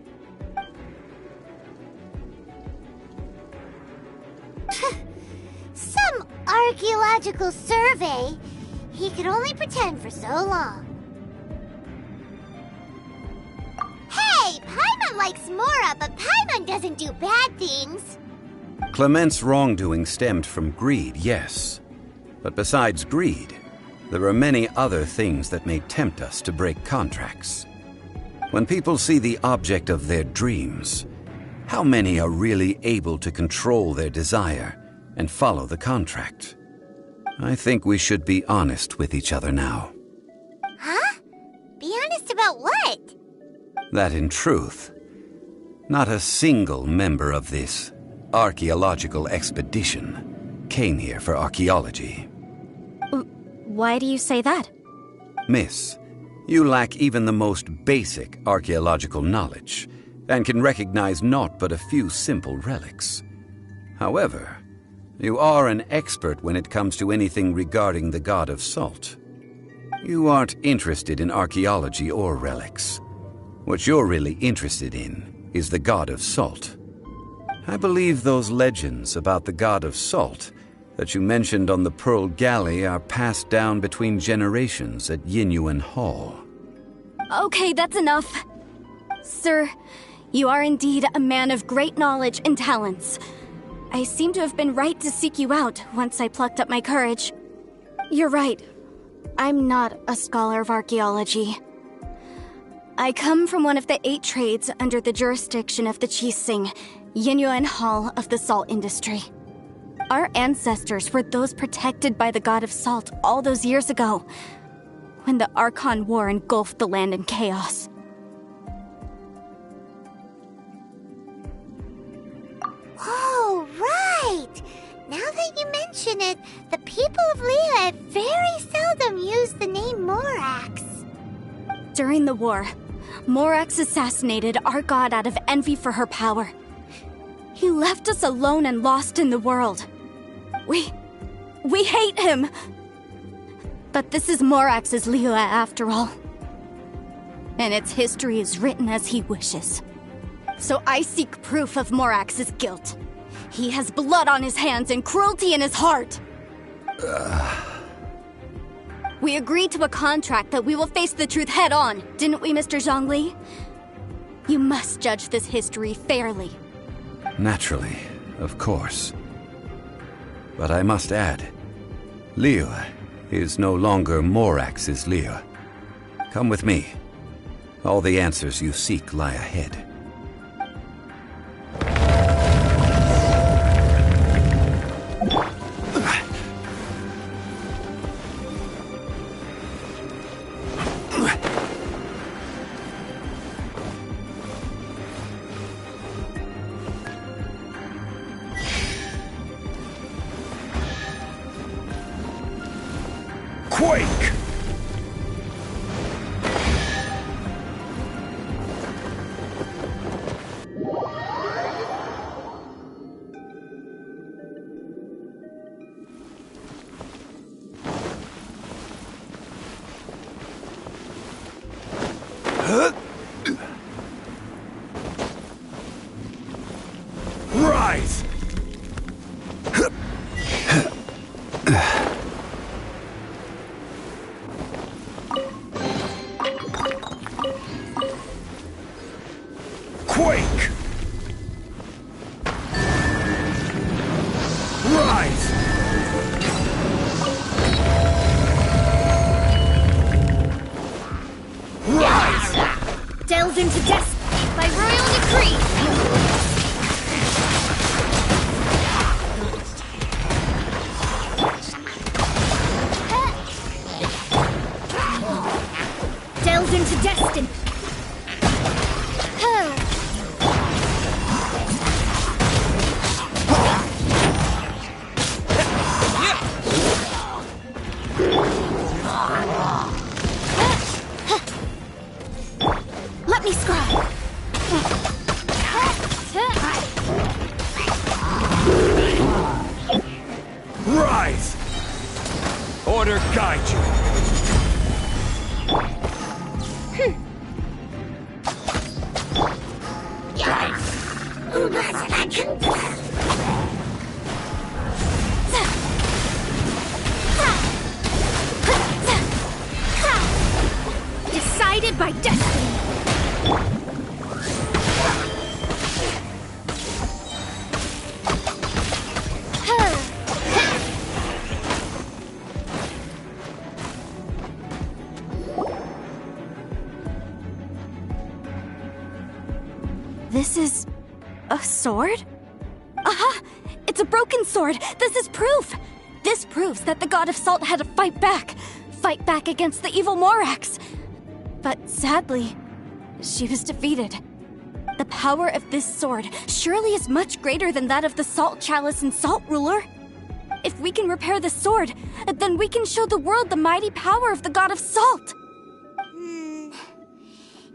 Some archaeological survey. He could only pretend for so long. Hey, Paimon likes Mora, but Paimon doesn't do bad things. Clement's wrongdoing stemmed from greed, yes. But besides greed, there are many other things that may tempt us to break contracts. When people see the object of their dreams, how many are really able to control their desire and follow the contract? I think we should be honest with each other now. Huh? Be honest about what? That in truth, not a single member of this archaeological expedition came here for archaeology. Why do you say that? Miss, you lack even the most basic archaeological knowledge, and can recognize naught but a few simple relics. However, you are an expert when it comes to anything regarding the god of salt. You aren't interested in archaeology or relics. What you're really interested in is the god of salt. I believe those legends about the god of salt that you mentioned on the Pearl Galley are passed down between generations at Yinyuan Hall. Okay, that's enough. Sir, you are indeed a man of great knowledge and talents. I seem to have been right to seek you out once I plucked up my courage. You're right. I'm not a scholar of archaeology. I come from one of the 8 trades under the jurisdiction of the Chising, Yinyuan Hall of the salt industry. Our ancestors were those protected by the god of salt all those years ago, when the Archon War engulfed the land in chaos. Oh, right! Now that you mention it, the people of Liyue very seldom use the name Morax. During the war, Morax assassinated our god out of envy for her power. He left us alone and lost in the world. We hate him! But this is Morax's Liyue after all. And its history is written as he wishes. So I seek proof of Morax's guilt. He has blood on his hands and cruelty in his heart. We agreed to a contract that we will face the truth head on, didn't we, Mr. Zhongli? You must judge this history fairly. Naturally, of course. But I must add, Liyue is no longer Morax's Liyue. Come with me. All the answers you seek lie ahead. Quake! Rise! Quake! Rise! Rise! Delve into destiny by royal decree. Delve into destiny. Let me scry. Rise! Order guide you. Decided by destiny. This is a sword? Aha! It's a broken sword! This is proof! This proves that the God of Salt had to fight back against the evil Morax. But sadly, she was defeated. The power of this sword surely is much greater than that of the Salt Chalice and Salt Ruler. If we can repair the sword, then we can show the world the mighty power of the God of Salt.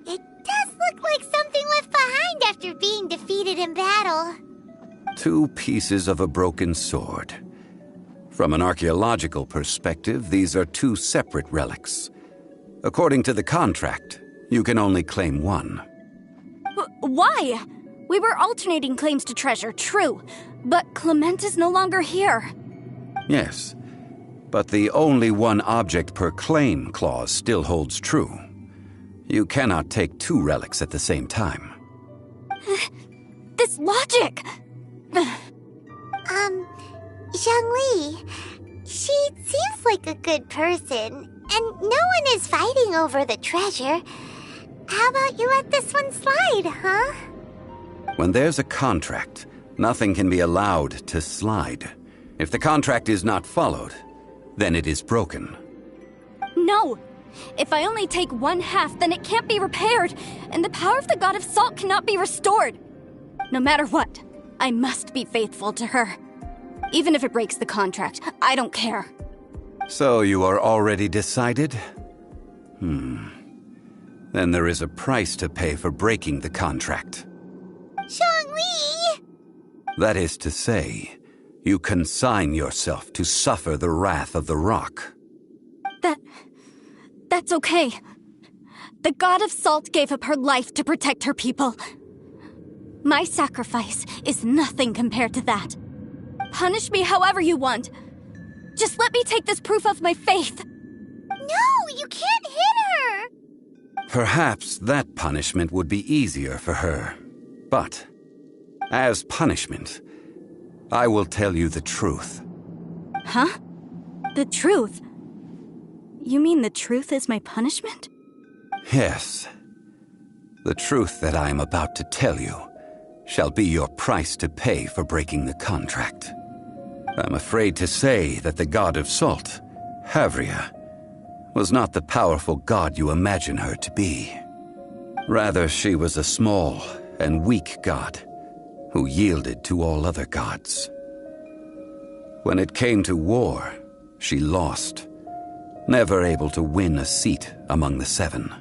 It does look like something left behind after being defeated in battle. 2 pieces of a broken sword. From an archaeological perspective, these are 2 separate relics. According to the contract, you can only claim 1. Why? We were alternating claims to treasure, true, but Clement is no longer here. Yes, but the only 1 object per claim clause still holds true. You cannot take 2 relics at the same time. This logic! Zhongli, she seems like a good person, and no one is fighting over the treasure. How about you let this one slide, huh? When there's a contract, nothing can be allowed to slide. If the contract is not followed, then it is broken. No! If I only take 1/2, then it can't be repaired, and the power of the God of Salt cannot be restored. No matter what, I must be faithful to her. Even if it breaks the contract, I don't care. So you are already decided? Then there is a price to pay for breaking the contract. Zhongli! That is to say, you consign yourself to suffer the wrath of the rock. That's okay. The God of Salt gave up her life to protect her people. My sacrifice is nothing compared to that. Punish me however you want. Just let me take this proof of my faith. No, you can't hit her! Perhaps that punishment would be easier for her. But, as punishment, I will tell you the truth. Huh? The truth? You mean the truth is my punishment? Yes. The truth that I am about to tell you shall be your price to pay for breaking the contract. I'm afraid to say that the god of salt, Havria, was not the powerful god you imagine her to be. Rather, she was a small and weak god who yielded to all other gods. When it came to war, she lost, never able to win a seat among the seven.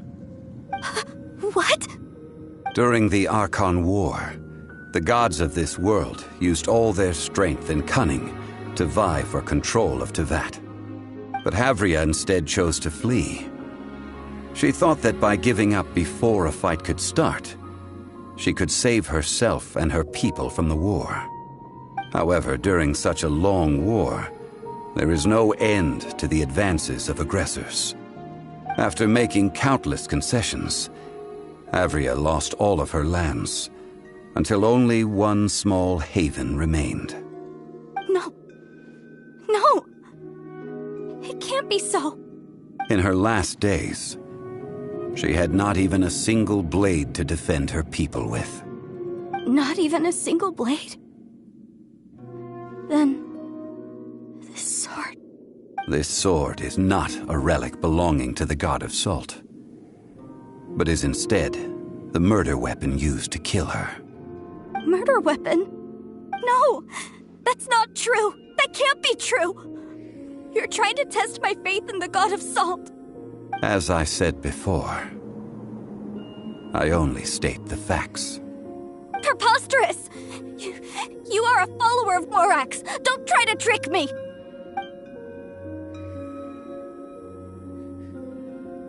What? During the Archon War, the gods of this world used all their strength and cunning to vie for control of Teyvat. But Havria instead chose to flee. She thought that by giving up before a fight could start, she could save herself and her people from the war. However, during such a long war, there is no end to the advances of aggressors. After making countless concessions, Havria lost all of her lands, until only one small haven remained. No. No! It can't be so. In her last days, she had not even a single blade to defend her people with. Not even a single blade? Then... this sword... This sword is not a relic belonging to the god of salt, but is instead the murder weapon used to kill her. Murder weapon? No! That's not true! That can't be true! You're trying to test my faith in the god of salt. As I said before, I only state the facts. Preposterous! You are a follower of Morax! Don't try to trick me!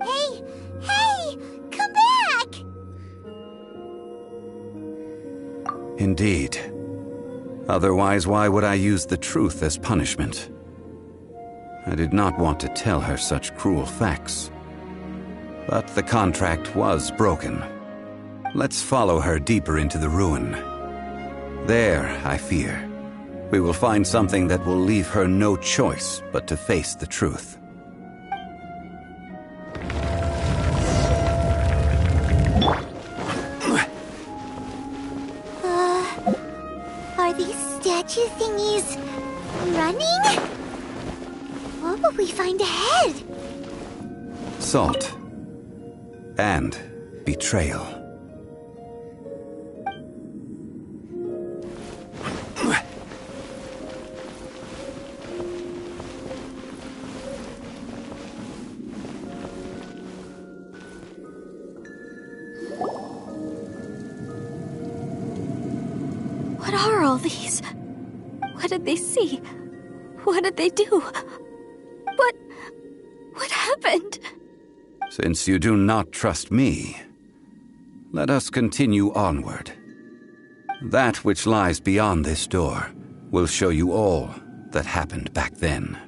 Hey! Hey! Come back! Indeed. Otherwise, why would I use the truth as punishment? I did not want to tell her such cruel facts. But the contract was broken. Let's follow her deeper into the ruin. There, I fear, we will find something that will leave her no choice but to face the truth. Are these statue thingies running? What will we find ahead? Salt. And betrayal. What are all these? What did they see? What did they do? What happened? Since you do not trust me, let us continue onward. That which lies beyond this door will show you all that happened back then.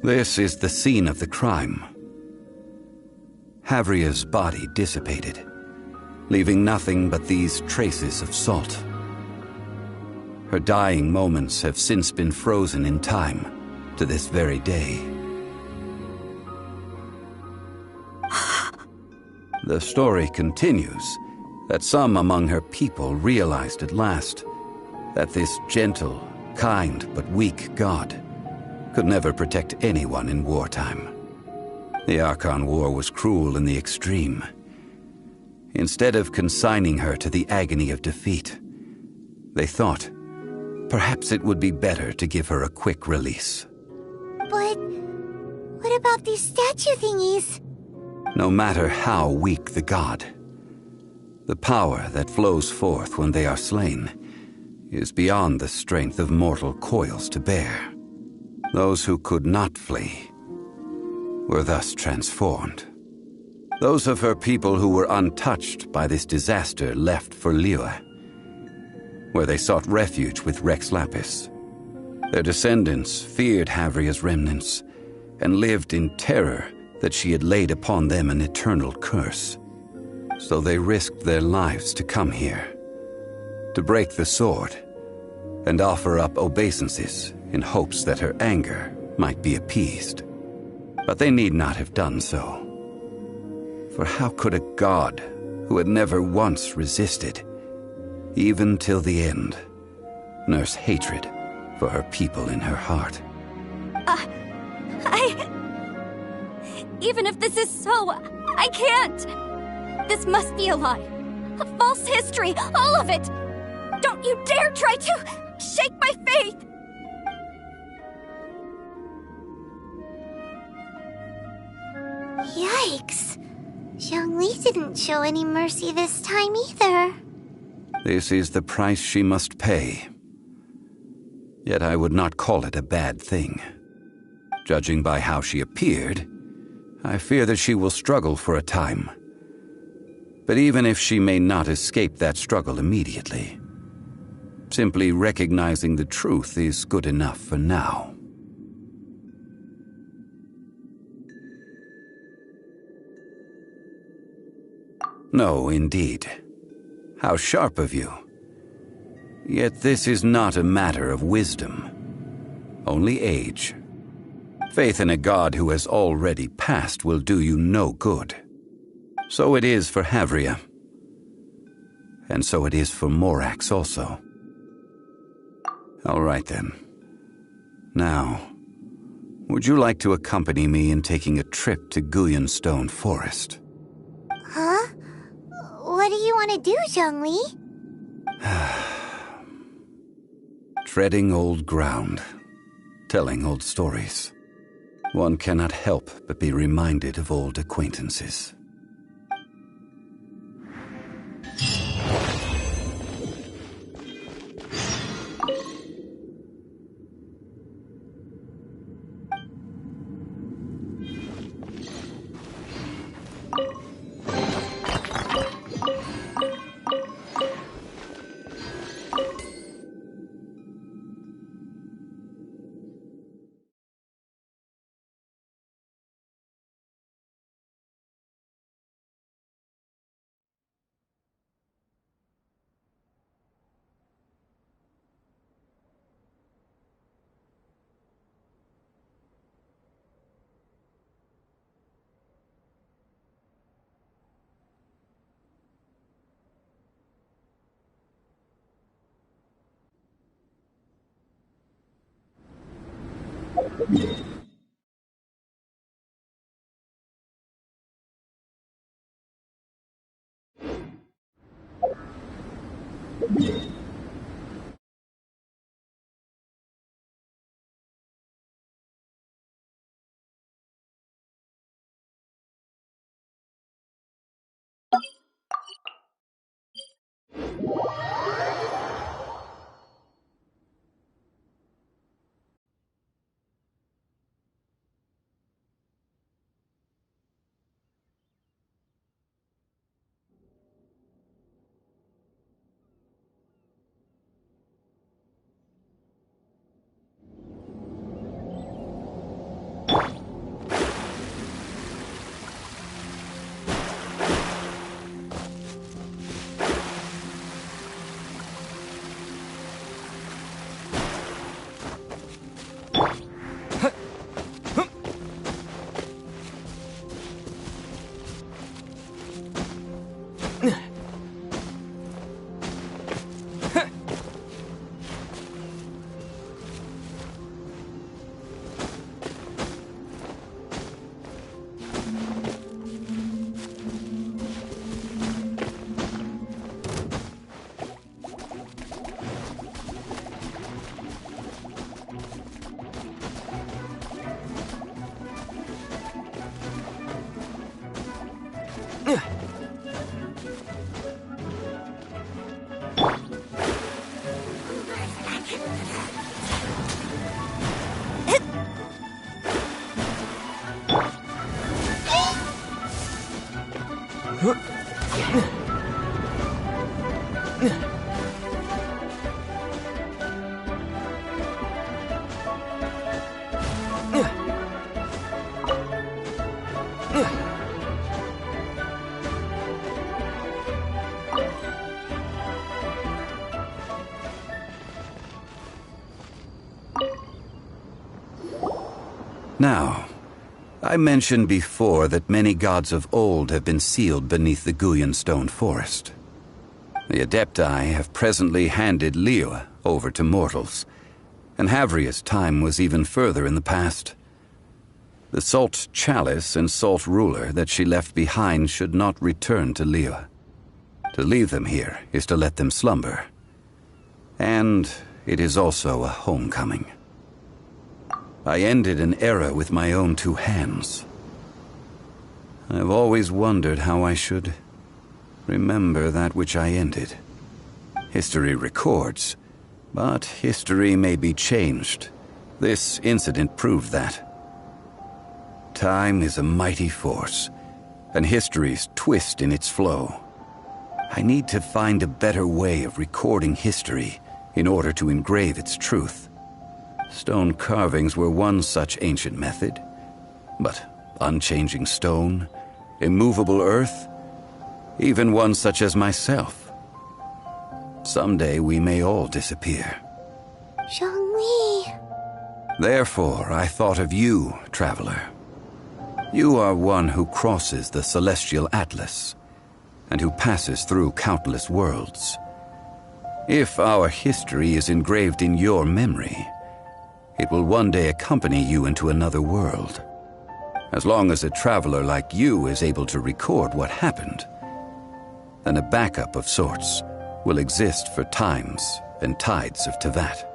This is the scene of the crime. Havria's body dissipated, leaving nothing but these traces of salt. Her dying moments have since been frozen in time to this very day. The story continues that some among her people realized at last that this gentle, kind, but weak god could never protect anyone in wartime. The Archon War was cruel in the extreme. Instead of consigning her to the agony of defeat, they thought perhaps it would be better to give her a quick release. But what about these statue thingies? No matter how weak the god, the power that flows forth when they are slain is beyond the strength of mortal coils to bear. Those who could not flee were thus transformed. Those of her people who were untouched by this disaster left for Liyue, where they sought refuge with Rex Lapis. Their descendants feared Havria's remnants and lived in terror that she had laid upon them an eternal curse. So they risked their lives to come here, to break the sword, and offer up obeisances in hopes that her anger might be appeased. But they need not have done so. For how could a god who had never once resisted, even till the end, nurse hatred for her people in her heart? Even if this is so, I can't! This must be a lie. A false history, all of it! Don't you dare try to shake my faith! Yikes. Zhongli didn't show any mercy this time either. This is the price she must pay. Yet I would not call it a bad thing. Judging by how she appeared, I fear that she will struggle for a time. But even if she may not escape that struggle immediately, simply recognizing the truth is good enough for now. No, indeed. How sharp of you. Yet this is not a matter of wisdom, only age. Faith in a god who has already passed will do you no good. So it is for Havria. And so it is for Morax also. All right then. Now, would you like to accompany me in taking a trip to Guyonstone Forest? Huh? What do you want to do, Zhongli? Treading old ground, telling old stories. One cannot help but be reminded of old acquaintances. Now, I mentioned before that many gods of old have been sealed beneath the Guyan stone forest. The Adepti have presently handed Liyue over to mortals, and Havria's time was even further in the past. The Salt Chalice and Salt Ruler that she left behind should not return to Liyue. To leave them here is to let them slumber. And it is also a homecoming. I ended an era with my own two hands. I've always wondered how I should remember that which I ended. History records, but history may be changed. This incident proved that. Time is a mighty force, and history's twist in its flow. I need to find a better way of recording history in order to engrave its truth. Stone carvings were one such ancient method, but unchanging stone, immovable earth, even one such as myself. Someday we may all disappear. Zhongli. Therefore, I thought of you, traveler. You are one who crosses the celestial atlas, and who passes through countless worlds. If our history is engraved in your memory, it will one day accompany you into another world. As long as a traveler like you is able to record what happened, then a backup of sorts will exist for times and tides of Teyvat.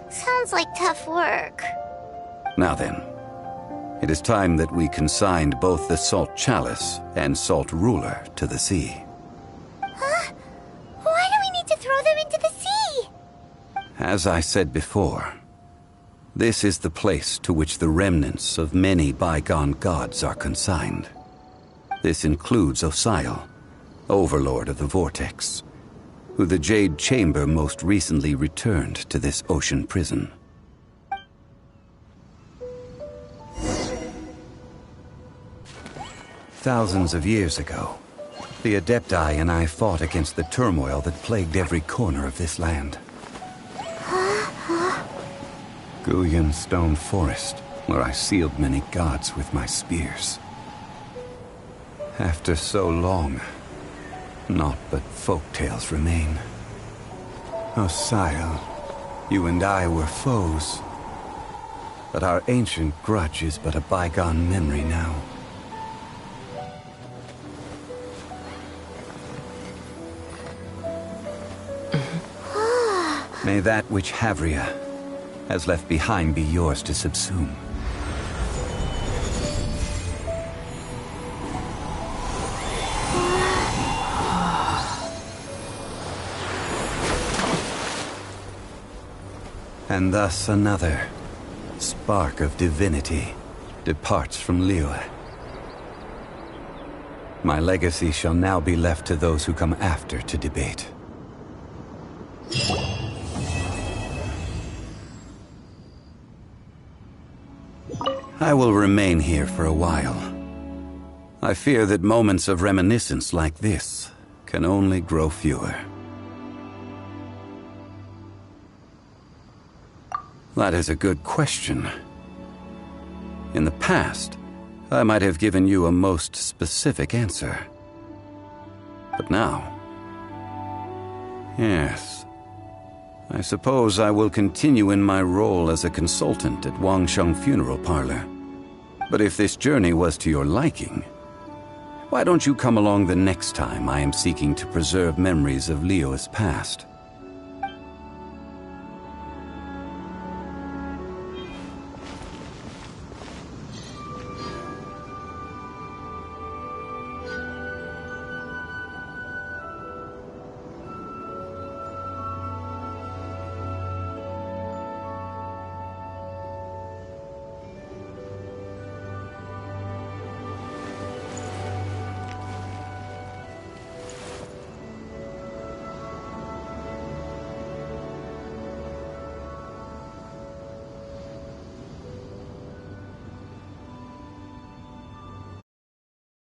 Sounds like tough work. Now then, it is time that we consigned both the Salt Chalice and Salt Ruler to the sea. Huh? Why do we need to throw them into the sea? As I said before, this is the place to which the remnants of many bygone gods are consigned. This includes Osial, Overlord of the Vortex, who the Jade Chamber most recently returned to this ocean prison. Thousands of years ago, the Adepti and I fought against the turmoil that plagued every corner of this land. Guyan Stone Forest, where I sealed many gods with my spears. After so long, naught but folk tales remain. Osial, you and I were foes, but our ancient grudge is but a bygone memory now. May that which Havria has left behind be yours to subsume. And thus another spark of divinity departs from Liyue. My legacy shall now be left to those who come after to debate. I will remain here for a while. I fear that moments of reminiscence like this can only grow fewer. That is a good question. In the past, I might have given you a most specific answer. But now... yes. I suppose I will continue in my role as a consultant at Wangsheng Funeral Parlor. But if this journey was to your liking, why don't you come along the next time I am seeking to preserve memories of Liyue's past?